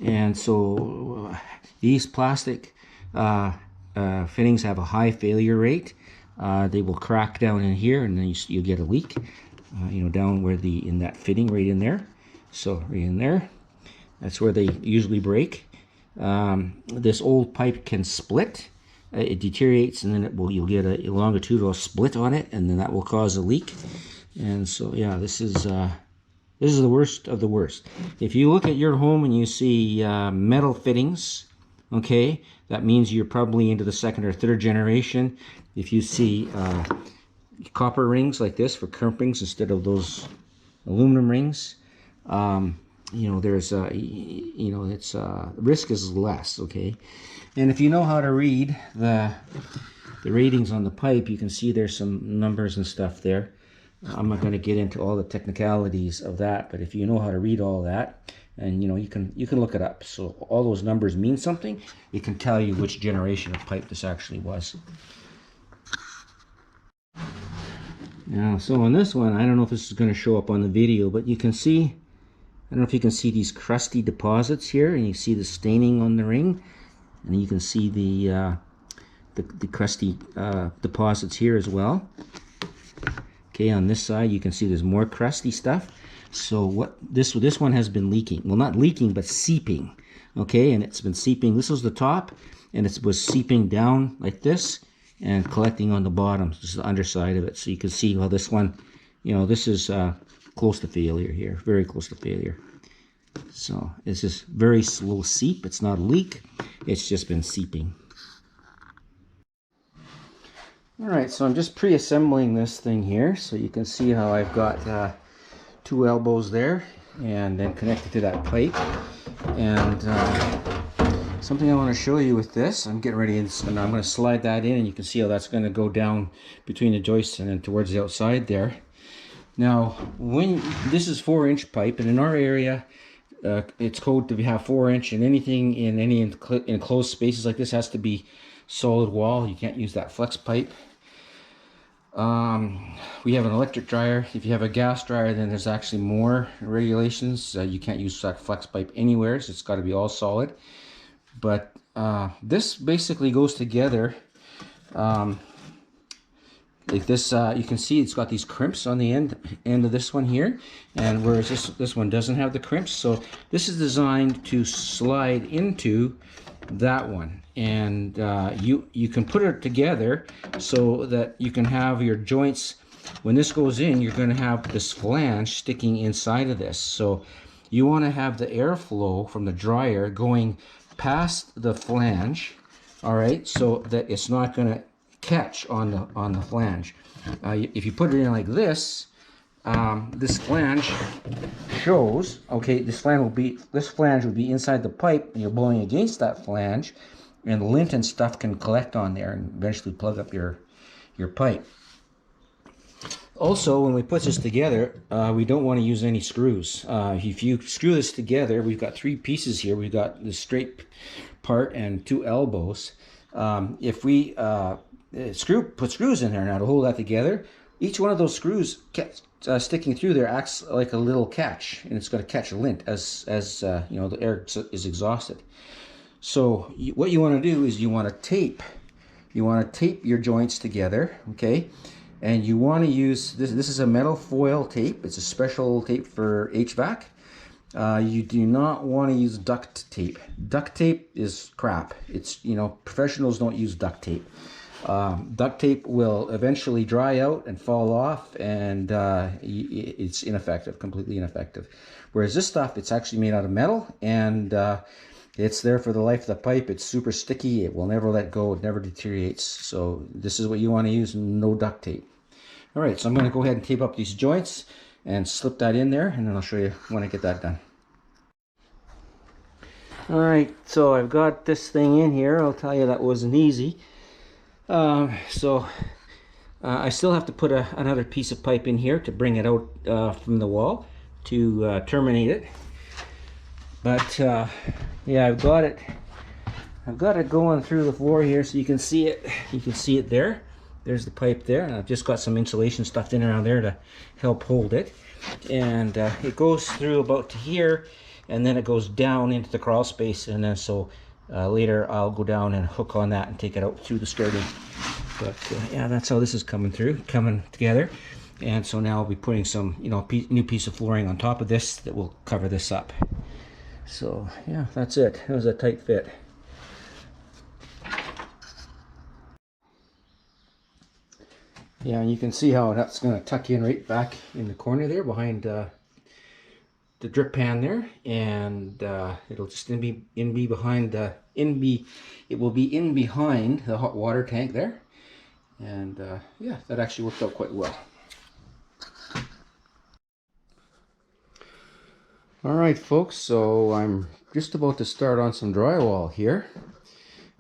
And so these plastic fittings have a high failure rate. They will crack down in here, and then you get a leak, you know, down where in that fitting right in there. So right in there, that's where they usually break. This old pipe can split. It deteriorates, and then you'll get a longitudinal split on it, and then that will cause a leak. And so yeah, this is the worst of the worst. If you look at your home and you see metal fittings, okay, that means you're probably into the 2nd or 3rd generation. If you see copper rings like this for crimp rings instead of those aluminum rings, you know, there's you know, it's risk is less, okay. And if you know how to read the ratings on the pipe, you can see there's some numbers and stuff there. I'm not going to get into all the technicalities of that, but if you know how to read all that, and you know, you can look it up. So all those numbers mean something. It can tell you which generation of pipe this actually was. Now, so on this one, I don't know if this is going to show up on the video, but you can see, I don't know if you can see these crusty deposits here, and you see the staining on the ring, and you can see the crusty deposits here as well. Okay, on this side you can see there's more crusty stuff. So what this one has been leaking. Well, not leaking, but seeping. Okay, and it's been seeping. This was the top, and it was seeping down like this and collecting on the bottom. This is the underside of it. So you can see how this one, you know, this is close to failure here, very close to failure. So it's just very slow seep. It's not a leak, it's just been seeping. All right, so I'm just pre-assembling this thing here, so you can see how I've got 2 elbows there, and then connected to that pipe. And something I want to show you with this, I'm getting ready, and I'm going to slide that in, and you can see how that's going to go down between the joists and then towards the outside there. Now, when this is 4-inch pipe, and in our area, it's code to have 4-inch, and anything in any enclosed spaces like this has to be solid wall. You can't use that flex pipe. We have an electric dryer. If you have a gas dryer, then there's actually more regulations. You can't use that flex pipe anywhere, so it's got to be all solid. But this basically goes together like this. You can see it's got these crimps on the end of this one here, and whereas this one doesn't have the crimps. So this is designed to slide into that one. And you can put it together so that you can have your joints. When this goes in, you're going to have this flange sticking inside of this. So you want to have the airflow from the dryer going past the flange, all right, so that it's not going to catch on the flange. If you put it in like this, this flange shows, okay, this flange would be inside the pipe, and you're blowing against that flange, and lint and stuff can collect on there and eventually plug up your pipe. Also, when we put this together, we don't want to use any screws. If you screw this together, we've got 3 pieces here. We've got the straight part and 2 elbows. If we put screws in there now to hold that together, each one of those screws sticking through there acts like a little catch, and it's going to catch a lint as you know, the air is exhausted. So what you want to do is you want to tape your joints together, okay? And you want to use this. This is a metal foil tape. It's a special tape for HVAC. You do not want to use duct tape. Duct tape is crap. It's, you know, professionals don't use duct tape. Duct tape will eventually dry out and fall off, and it's ineffective, completely ineffective. Whereas this stuff, it's actually made out of metal, and it's there for the life of the pipe. It's super sticky. It will never let go. It never deteriorates. So this is what you want to use, no duct tape. All right, so I'm going to go ahead and tape up these joints and slip that in there, and then I'll show you when I get that done. All right, so I've got this thing in here. I'll tell you that wasn't easy. I still have to put another piece of pipe in here to bring it out from the wall to terminate it. But yeah, I've got it going through the floor here, so you can see it. You can see it there. There's the pipe there, and I've just got some insulation stuffed in around there to help hold it. And it goes through about to here, and then it goes down into the crawl space, and then so later I'll go down and hook on that and take it out through the skirting. But yeah, that's how this is coming together. And so now I'll be putting some, you know, new piece of flooring on top of this that will cover this up. So yeah, that's it. It was a tight fit. Yeah, and you can see how that's going to tuck in right back in the corner there behind the drip pan there, and it'll just be behind the hot water tank there, and yeah, that actually worked out quite well. All right, folks, so I'm just about to start on some drywall here,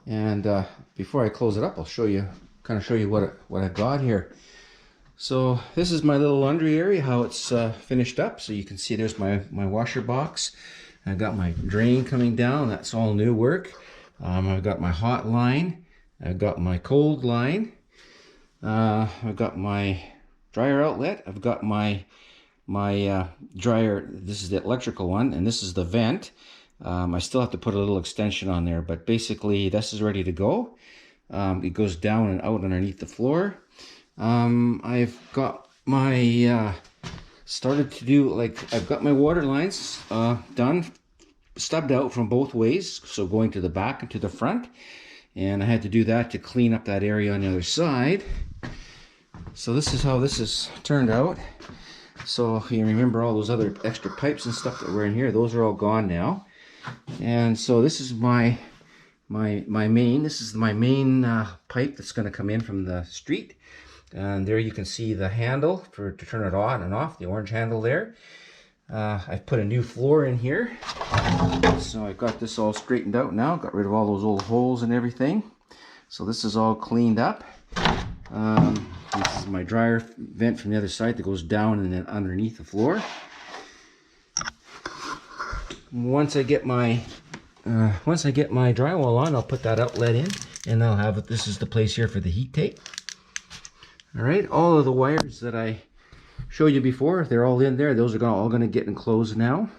and before I close it up, I'll show you what I got here. So this is my little laundry area, how it's finished up. So you can see there's my washer box. I've got my drain coming down. That's all new work. I've got my hot line. I've got my cold line. I've got my dryer outlet. I've got my dryer. This is the electrical one, and this is the vent. I still have to put a little extension on there, but basically this is ready to go. It goes down and out underneath the floor. I've got my I've got my water lines done, stubbed out from both ways, so going to the back and to the front, and I had to do that to clean up that area on the other side. So this is how this has turned out. So you remember all those other extra pipes and stuff that were in here, those are all gone now. And so this is my main. This is my main pipe that's going to come in from the street, and there you can see the handle to turn it on and off, the orange handle there. I've put a new floor in here, so I've got this all straightened out now, got rid of all those old holes and everything. So this is all cleaned up. This is my dryer vent from the other side that goes down and then underneath the floor. Once I get my drywall on, I'll put that outlet in, and I'll have it. This is the place here for the heat tape. All right, all of the wires that I showed you before, they're all in there. Those are all going to get enclosed now.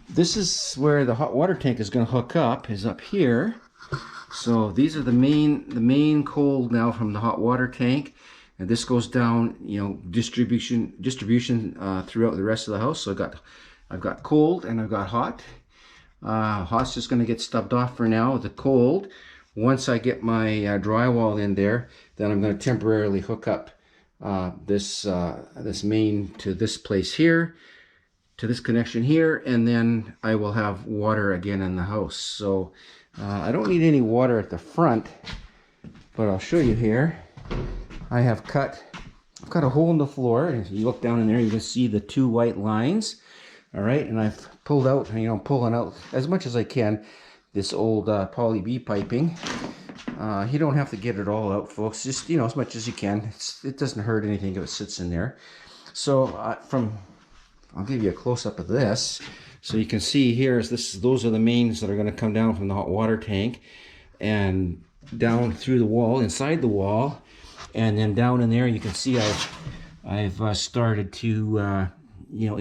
This is where the hot water tank is going to hook up, is up here. So these are the main cold now from the hot water tank, and this goes down, you know, distribution throughout the rest of the house. So I've got cold and I've got hot. Hot's just going to get stubbed off for now. The cold, once I get my drywall in there, then I'm going to temporarily hook up this main to this place here, to this connection here, and then I will have water again in the house. So I don't need any water at the front, but I'll show you here. I've cut a hole in the floor, and if you look down in there, you can see the 2 white lines. All right, and I've pulled out, pulling out as much as I can, this old poly B piping. You don't have to get it all out, folks. Just, as much as you can. It doesn't hurt anything if it sits in there. So I'll give you a close-up of this. So you can see here, those are the mains that are going to come down from the hot water tank and down through the wall, inside the wall. And then down in there, you can see I've started to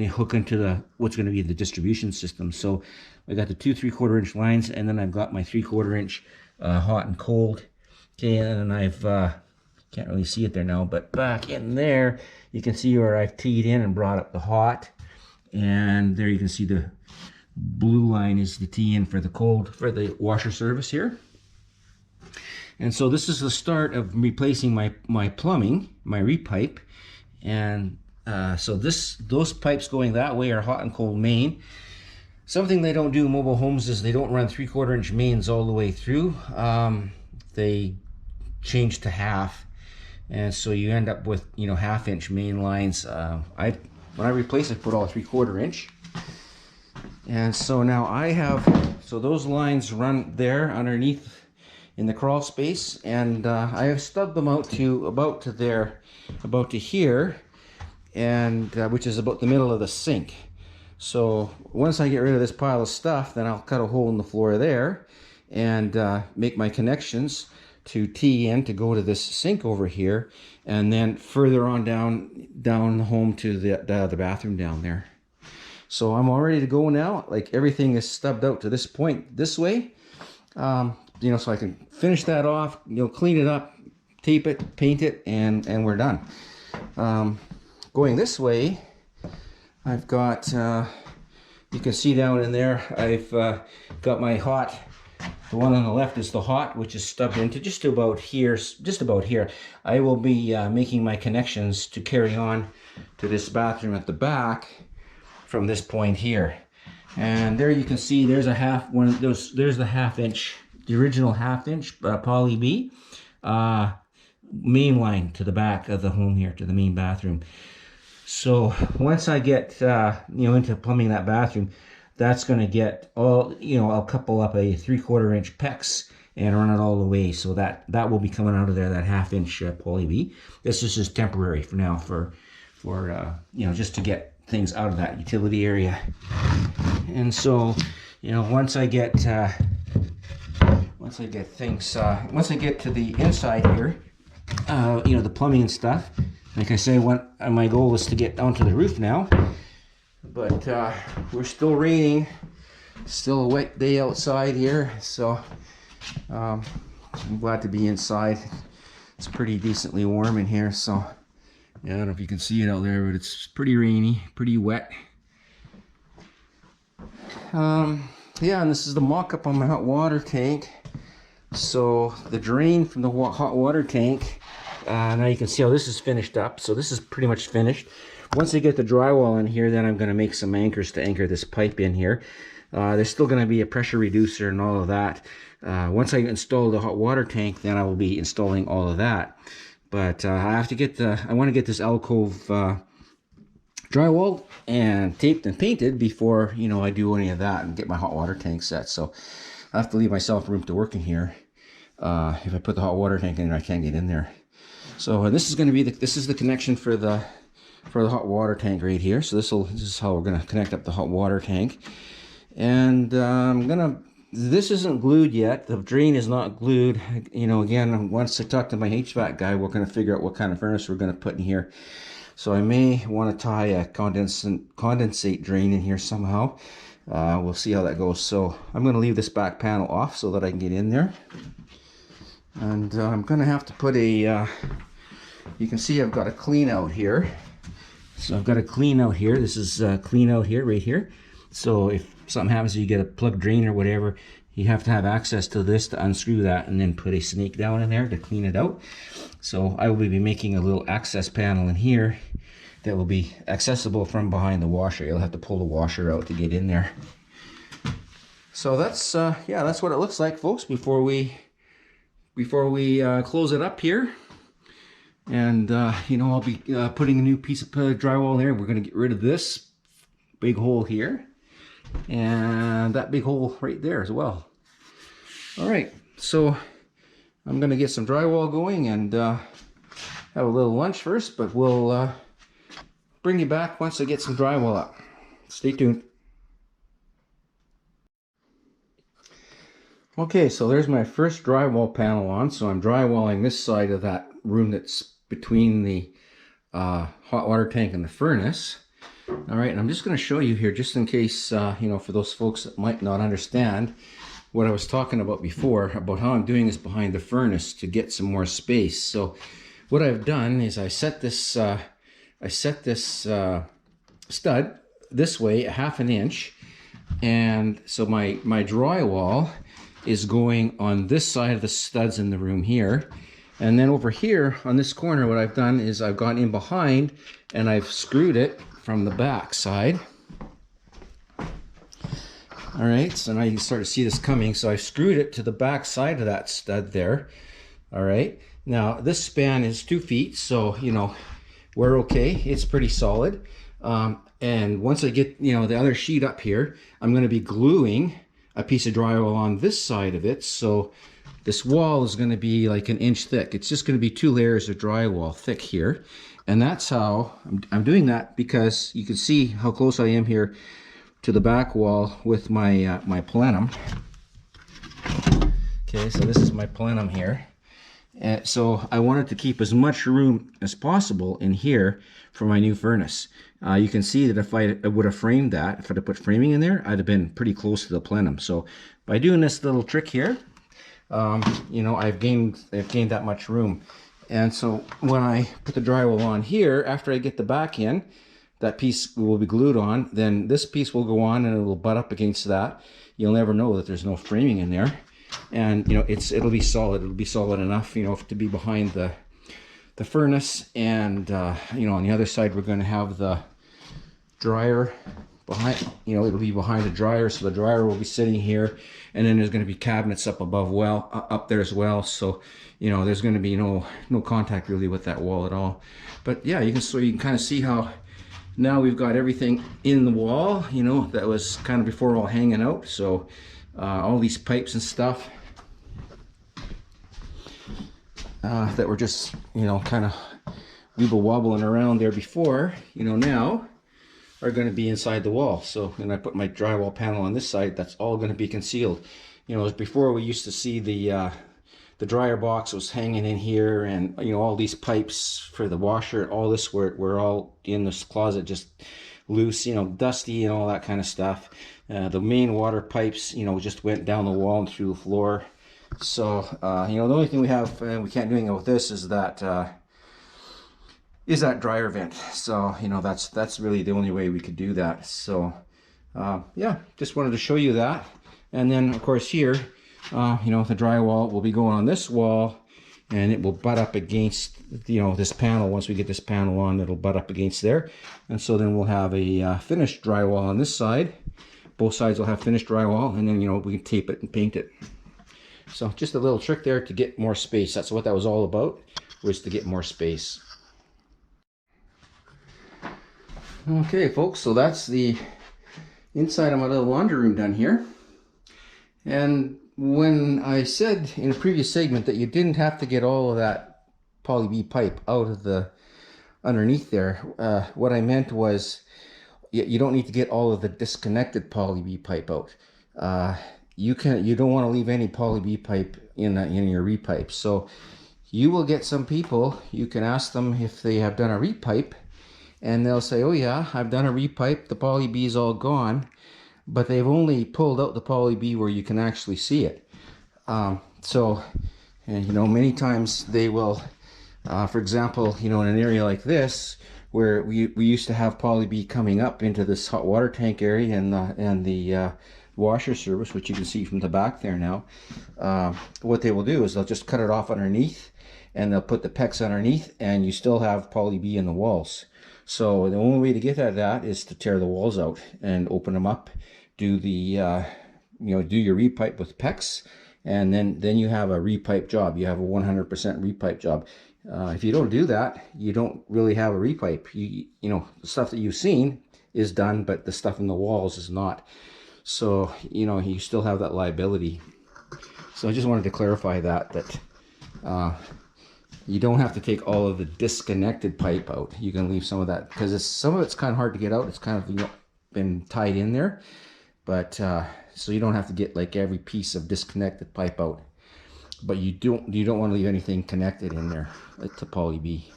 hook into what's going to be the distribution system. So I got the 2 3/4 inch lines, and then I've got my 3/4 inch hot and cold. Okay, and then I've can't really see it there now, but back in there you can see where I've teed in and brought up the hot, and there you can see the blue line is the tee in for the cold, for the washer service here. And so this is the start of replacing my plumbing, my repipe. And so those pipes going that way are hot and cold main. Something they don't do in mobile homes is they don't run 3/4 inch mains all the way through. They change to half, and so you end up with 1/2 inch main lines. When I replace it, put all 3/4 inch. And so now so those lines run there underneath in the crawl space, and I have stubbed them out to about to here, and which is about the middle of the sink. So once I get rid of this pile of stuff, then I'll cut a hole in the floor there and make my connections to tee in to go to this sink over here, and then further on down home to the bathroom down there. So I'm all ready to go now. Like, everything is stubbed out to this point this way. So I can finish that off, clean it up, tape it, paint it, and we're done. Going this way, I've got, you can see down in there, I've got my hot. The one on the left is the hot, which is stubbed into just about here. I will be making my connections to carry on to this bathroom at the back from this point here. And there you can see there's a half one of those. There's the 1/2 inch, the original 1/2 inch poly B main line to the back of the home here, to the main bathroom. So once I get into plumbing that bathroom, that's going to get all, I'll couple up a 3/4 inch PEX and run it all the way. So that will be coming out of there, that 1/2 inch poly B. This is just temporary for now, for just to get things out of that utility area. And so, once I get once I get to the inside here, the plumbing and stuff, like I say, my goal is to get onto the roof now, but we're still raining, still a wet day outside here, so I'm glad to be inside. It's pretty decently warm in here, so I don't know if you can see it out there, but it's pretty rainy, pretty wet. Yeah, and this is the mock-up on my hot water tank. So the drain from the hot water tank, now you can see how this is finished up. So this is pretty much finished. Once I get the drywall in here, then I'm going to make some anchors to anchor this pipe in here. There's still going to be a pressure reducer and all of that. Once I install the hot water tank, then I will be installing all of that. But I have to get I want to get this alcove drywalled and taped and painted before I do any of that and get my hot water tank set. So I have to leave myself room to work in here. If I put the hot water tank in there, I can't get in there. So this is going to be this is the connection for the hot water tank right here. So this is how we're going to connect up the hot water tank. And this isn't glued yet. The drain is not glued. Again, once I talk to my HVAC guy, we're going to figure out what kind of furnace we're going to put in here. So I may want to tie a condensate drain in here somehow. We'll see how that goes. So I'm going to leave this back panel off so that I can get in there. And I'm going to have to put a, you can see I've got a clean out here. So I've got a clean out here. This is clean out here, right here. So if something happens, you get a plug drain or whatever, you have to have access to this to unscrew that and then put a snake down in there to clean it out. So I will be making a little access panel in here that will be accessible from behind the washer. You'll have to pull the washer out to get in there. So that's yeah, that's what it looks like, folks, before we close it up here. And you know, I'll be putting a new piece of drywall there. We're going to get rid of this big hole here and that big hole right there as well. All right, so I'm going to get some drywall going and have a little lunch first, but we'll bring you back once I get some drywall up. Stay tuned. Okay, so there's my first drywall panel on. So I'm drywalling this side of that room that's between the hot water tank and the furnace. All right, and I'm just going to show you here, just in case, you know, for those folks that might not understand what I was talking about before, about how I'm doing this behind the furnace to get some more space. So what I've done is I set this stud this way, 1/2 inch, and so my drywall is going on this side of the studs in the room here. And then over here on this corner, what I've done is I've gone in behind and I've screwed it from the back side. All right, so now you can start to see this coming. So I screwed it to the back side of that stud there. All right, now this span is 2 feet, so you know, we're okay. It's pretty solid. And once I get, you know, the other sheet up here, I'm going to be gluing a piece of drywall on this side of it. So this wall is going to be like 1 inch thick. It's just going to be 2 layers of drywall thick here. And that's how I'm doing that, because you can see how close I am here to the back wall with my my plenum. Okay, so this is my plenum here. And so I wanted to keep as much room as possible in here for my new furnace. You can see that if I would have framed that, if I'd have put framing in there, I'd have been pretty close to the plenum. So by doing this little trick here, you know, I've gained that much room. And so when I put the drywall on here, after I get the back in, that piece will be glued on, then this piece will go on and it will butt up against that. You'll never know that there's no framing in there. And you know, it'll be solid. It'll be solid enough, you know, to be behind the furnace. And you know, on the other side, we're going to have the dryer behind. You know, it'll be behind the dryer, so the dryer will be sitting here, and then there's going to be cabinets up above, up there as well. So you know, there's going to be no contact really with that wall at all. But yeah, you can kind of see how now we've got everything in the wall. You know, that was kind of before all hanging out. So all these pipes and stuff that were just, you know, kind of wobbling around there before, you know, now are going to be inside the wall. So when I put my drywall panel on this side, that's all going to be concealed. You know, as before, we used to see the dryer box was hanging in here, and you know, all these pipes for the washer, all this were all in this closet, just loose, you know, dusty and all that kind of stuff. The main water pipes, you know, just went down the wall and through the floor. So you know, the only thing we have, we can't do anything with this, is that dryer vent. So you know, that's really the only way we could do that. So yeah, just wanted to show you that. And then of course here, you know, the drywall will be going on this wall, and it will butt up against, you know, this panel. Once we get this panel on, it'll butt up against there. And so then we'll have a finished drywall on this side. Both sides will have finished drywall, and then, you know, we can tape it and paint it. So just a little trick there to get more space. That's what that was all about, was to get more space. Okay folks, so that's the inside of my little laundry room done here. And when I said in a previous segment that you didn't have to get all of that poly B pipe out of the underneath there, what I meant was you don't need to get all of the disconnected poly B pipe out. You don't want to leave any poly B pipe in your repipe. So you will get some people, you can ask them if they have done a repipe, and they'll say, oh yeah, I've done a repipe, the poly B is all gone, but they've only pulled out the poly B where you can actually see it. So, and, you know, many times they will, for example, you know, in an area like this where we used to have poly B coming up into this hot water tank area and the washer service, which you can see from the back there now. What they will do is they'll just cut it off underneath, and they'll put the PEX underneath, and you still have poly B in the walls. So the only way to get at that is to tear the walls out and open them up, do the do your repipe with PEX, and then you have a repipe job. You have a 100% repipe job. If you don't do that, you don't really have a repipe. You know, the stuff that you've seen is done, but the stuff in the walls is not. So, you know, you still have that liability. So I just wanted to clarify that you don't have to take all of the disconnected pipe out. You can leave some of that, because some of it's kind of hard to get out. It's kind of, you know, been tied in there. But so you don't have to get like every piece of disconnected pipe out. But you don't want to leave anything connected in there to poly B.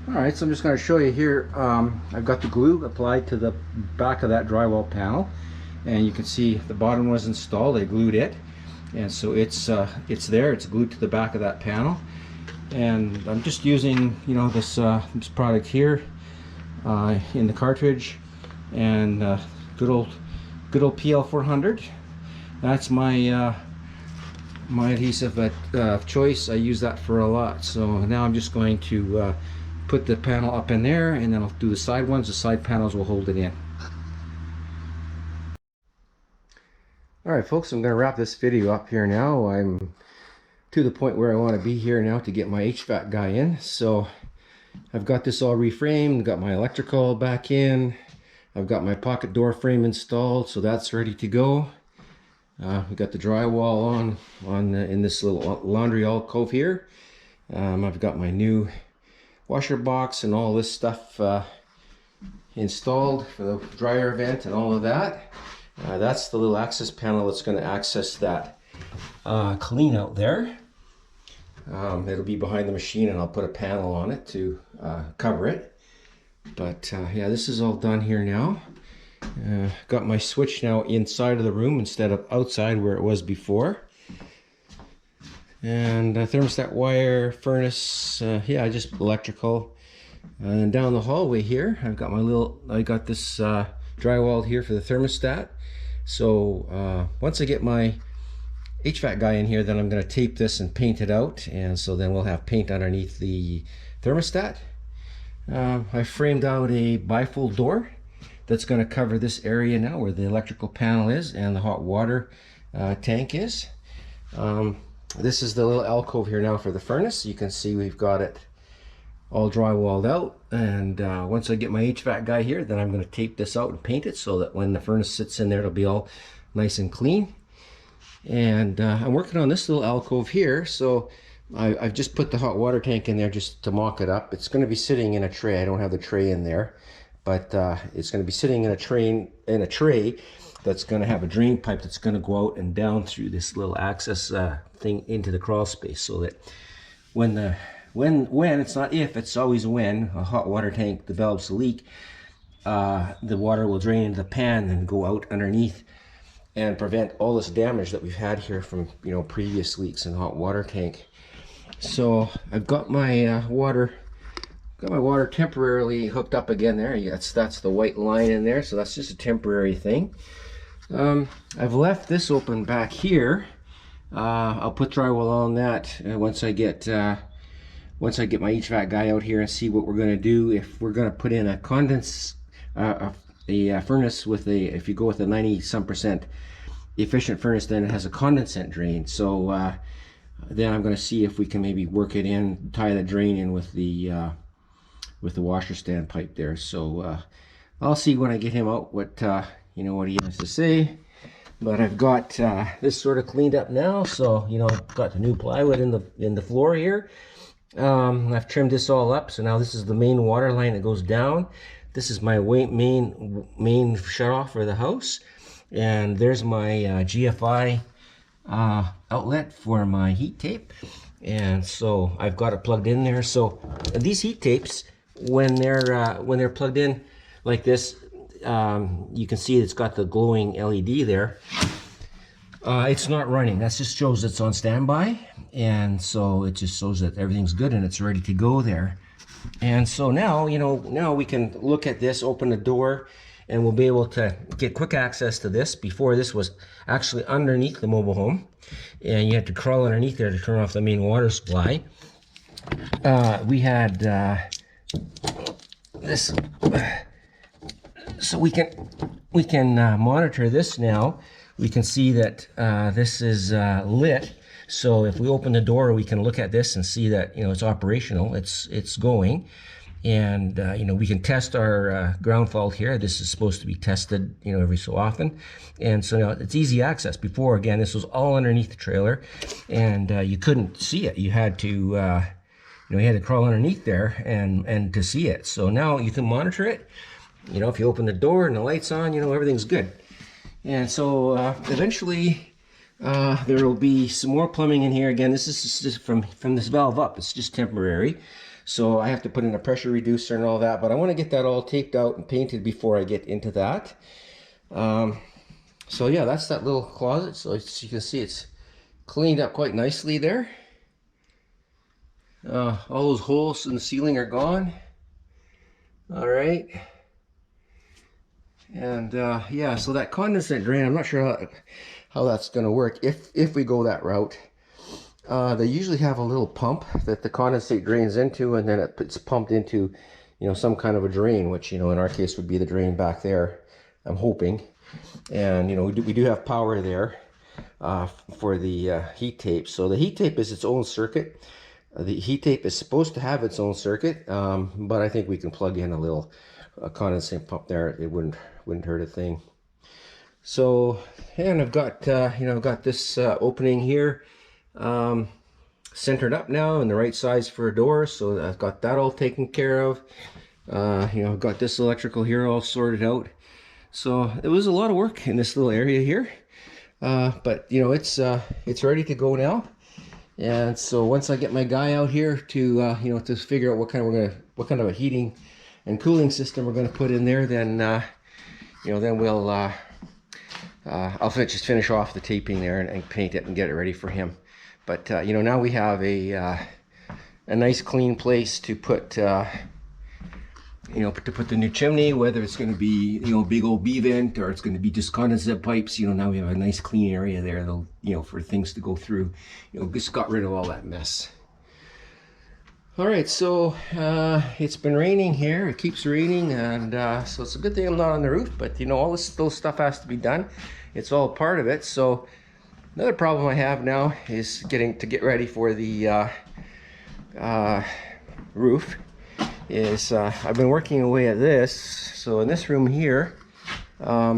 Alright, so I'm just going to show you here. I've got the glue applied to the back of that drywall panel, and you can see the bottom was installed. I glued it, and so it's there. It's glued to the back of that panel, and I'm just using, you know, this product here in the cartridge, and good old PL 400. That's my my adhesive of choice. I use that for a lot. So now I'm just going to put the panel up in there, and then I'll do the side ones. The side panels will hold it in. Alright folks, I'm going to wrap this video up here now. I'm to the point where I want to be here now to get my HVAC guy in. So I've got this all reframed, got my electrical back in, I've got my pocket door frame installed, so that's ready to go. We got the drywall on in this little laundry alcove here. I've got my new washer box and all this stuff installed for the dryer vent and all of that. That's the little access panel that's going to access that clean out there. It'll be behind the machine, and I'll put a panel on it to cover it. But yeah, this is all done here now. Got my switch now inside of the room instead of outside where it was before. And thermostat wire, furnace, yeah, just electrical. And down the hallway here, I got this drywall here for the thermostat. So once I get my HVAC guy in here, then I'm going to tape this and paint it out, and so then we'll have paint underneath the thermostat. I framed out a bifold door that's going to cover this area now where the electrical panel is and the hot water tank is. This is the little alcove here now for the furnace. You can see we've got it all drywalled out, and once I get my HVAC guy here, then I'm going to tape this out and paint it so that when the furnace sits in there, it'll be all nice and clean. And I'm working on this little alcove here, so I've just put the hot water tank in there just to mock it up. It's going to be sitting in a tray. I don't have the tray in there, but it's going to be sitting in a tray that's going to have a drain pipe that's going to go out and down through this little access thing into the crawl space, so that when it's not if, it's always when a hot water tank develops a leak, the water will drain into the pan and go out underneath and prevent all this damage that we've had here from, you know, previous leaks in the hot water tank. So I've got my water temporarily hooked up again there. That's the white line in there, so that's just a temporary thing. I've left this open back here. I'll put drywall on that once I get my HVAC guy out here and see what we're going to do. If we're going to put in a furnace with if you go with a 90% efficient furnace, then it has a condensate drain. So then I'm going to see if we can maybe work it in, tie the drain in with the washer stand pipe there. So I'll see when I get him out what what he has to say. But I've got this sort of cleaned up now, so I've got the new plywood in the floor here. I've trimmed this all up, so now this is the main water line that goes down. This is my main shut off for the house, and there's my GFI outlet for my heat tape, and so I've got it plugged in there. So these heat tapes, when they're plugged in like this, you can see it's got the glowing LED there. It's not running. That just shows it's on standby, and so it just shows that everything's good and it's ready to go there. And so now, now we can look at this, open the door, and we'll be able to get quick access to this. Before, this was actually underneath the mobile home, and you had to crawl underneath there to turn off the main water supply. We had this, so we can monitor this now. We can see that this is lit. So if we open the door, we can look at this and see that it's operational. It's going, and we can test our ground fault here. This is supposed to be tested every so often, and so now it's easy access. Before, again, this was all underneath the trailer, and you couldn't see it. You had to you had to crawl underneath there and to see it. So now you can monitor it. If you open the door and the light's on, everything's good. And so eventually there will be some more plumbing in here. Again, this is just from this valve up. It's just temporary. So I have to put in a pressure reducer and all that, but I want to get that all taped out and painted before I get into that. So yeah, that's that little closet. So as you can see, it's cleaned up quite nicely there. All those holes in the ceiling are gone. All right. And yeah, so that condensate drain, I'm not sure how that's going to work if we go that route. They usually have a little pump that the condensate drains into, and then it's pumped into some kind of a drain, which in our case would be the drain back there, I'm hoping. And we do have power there for the heat tape. So the heat tape is its own circuit. The heat tape is supposed to have its own circuit, but I think we can plug in a little condensate pump there. It wouldn't hurt a thing. So, and I've got I've got this opening here centered up now and the right size for a door, so I've got that all taken care of. I've got this electrical here all sorted out. So it was a lot of work in this little area here, but it's ready to go now. And so once I get my guy out here to to figure out what kind of a heating and cooling system we're going to put in there, then then we'll I'll just finish off the taping there and paint it and get it ready for him. But now we have a nice clean place to put to put the new chimney, whether it's going to be big old B vent or it's going to be just condensate pipes. Now we have a nice clean area there, though, for things to go through. Just got rid of all that mess. All right, so it's been raining here. It keeps raining, and so it's a good thing I'm not on the roof, but all this little stuff has to be done. It's all part of it. So another problem I have now is get ready for the roof. I've been working away at this. So in this room here, I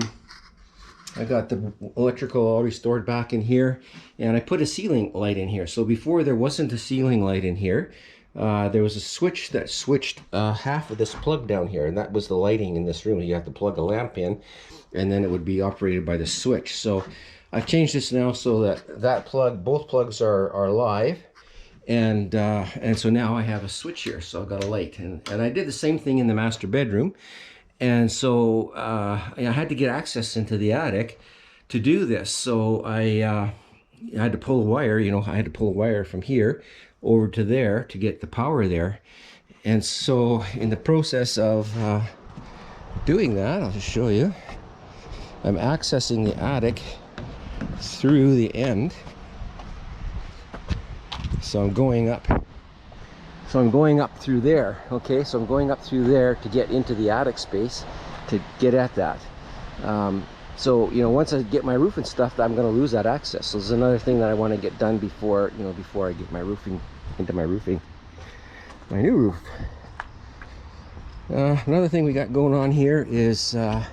got the electrical all restored back in here, and I put a ceiling light in here. So before there wasn't a ceiling light in here. There was a switch that switched half of this plug down here, and that was the lighting in this room. You have to plug a lamp in, and then it would be operated by the switch. So I've changed this now so that both plugs are live, and so now I have a switch here, so I've got a light. And I did the same thing in the master bedroom, and so I had to get access into the attic to do this. So I had to pull a wire. I had to pull a wire from here over to there to get the power there. And so in the process of doing that, I'll just show you, I'm accessing the attic through the end. So I'm going up through there. Okay, so I'm going up through there to get into the attic space to get at that. So once I get my roof and stuff, I'm going to lose that access. So there's another thing that I want to get done before I get my roofing into my new roof. Another thing we got going on here is the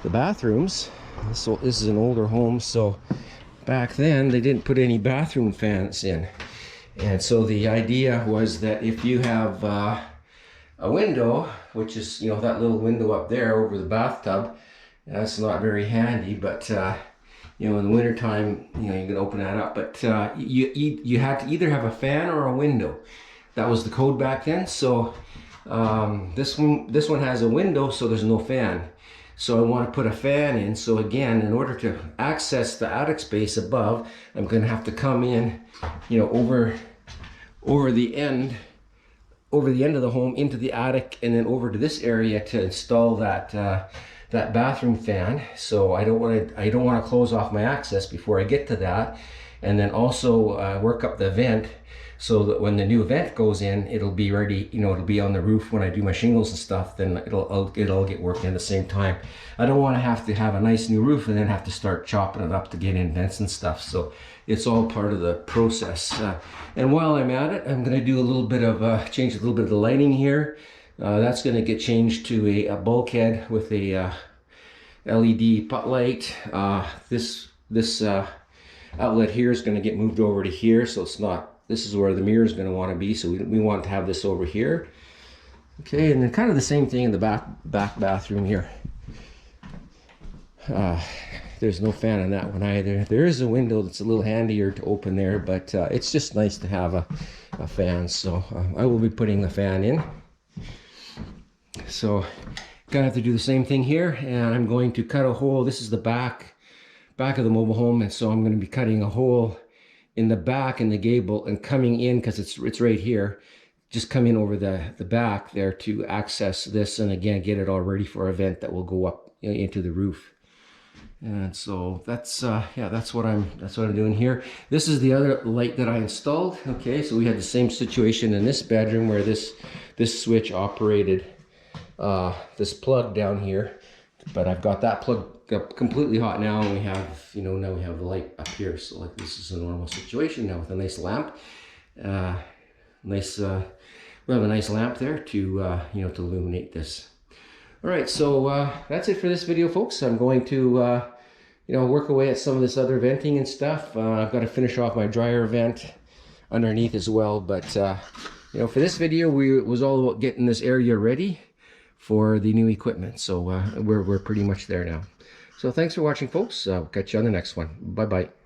bathrooms. So this is an older home, so back then they didn't put any bathroom fans in, and so the idea was that if you have a window, which is that little window up there over the bathtub, that's not very handy, but in the winter time you can open that up, but you had to either have a fan or a window. That was the code back then. So this one has a window, so there's no fan. So I want to put a fan in. So again, in order to access the attic space above, I'm going to have to come in over the end over the end of the home into the attic and then over to this area to install that that bathroom fan. So I don't want to close off my access before I get to that, and then also work up the vent so that when the new vent goes in, it'll be ready, you know, it'll be on the roof when I do my shingles and stuff, then it'll all get worked in at the same time. I don't want to have a nice new roof and then have to start chopping it up to get in vents and stuff. So it's all part of the process. And while I'm at it, I'm going to do a little bit of change a little bit of the lighting here. That's going to get changed to a bulkhead with a LED putt light. This outlet here is going to get moved over to here, so it's not, this is where the mirror is going to want to be, so we want to have this over here. Okay, and then kind of the same thing in the back bathroom here. There's no fan on that one either. There is a window that's a little handier to open there, but it's just nice to have a fan, so I will be putting the fan in. So gonna have to do the same thing here, and I'm going to cut a hole. This is the back of the mobile home, and so I'm going to be cutting a hole in the back in the gable and coming in, because it's right here, just come in over the back there to access this, and again get it all ready for a vent that will go up into the roof. And so that's yeah, that's what I'm doing here. This is the other light that I installed. Okay, so we had the same situation in this bedroom where this switch operated this plug down here, but I've got that plug up completely hot now, and we have, you know, now we have the light up here. So like this is a normal situation now with a nice lamp. We have a nice lamp there to you know, to illuminate this. All right, so that's it for this video, folks. I'm going to you know, work away at some of this other venting and stuff. I've got to finish off my dryer vent underneath as well, but you know, for this video, it was all about getting this area ready for the new equipment. So we're pretty much there now. So thanks for watching, folks. I'll catch you on the next one. Bye bye.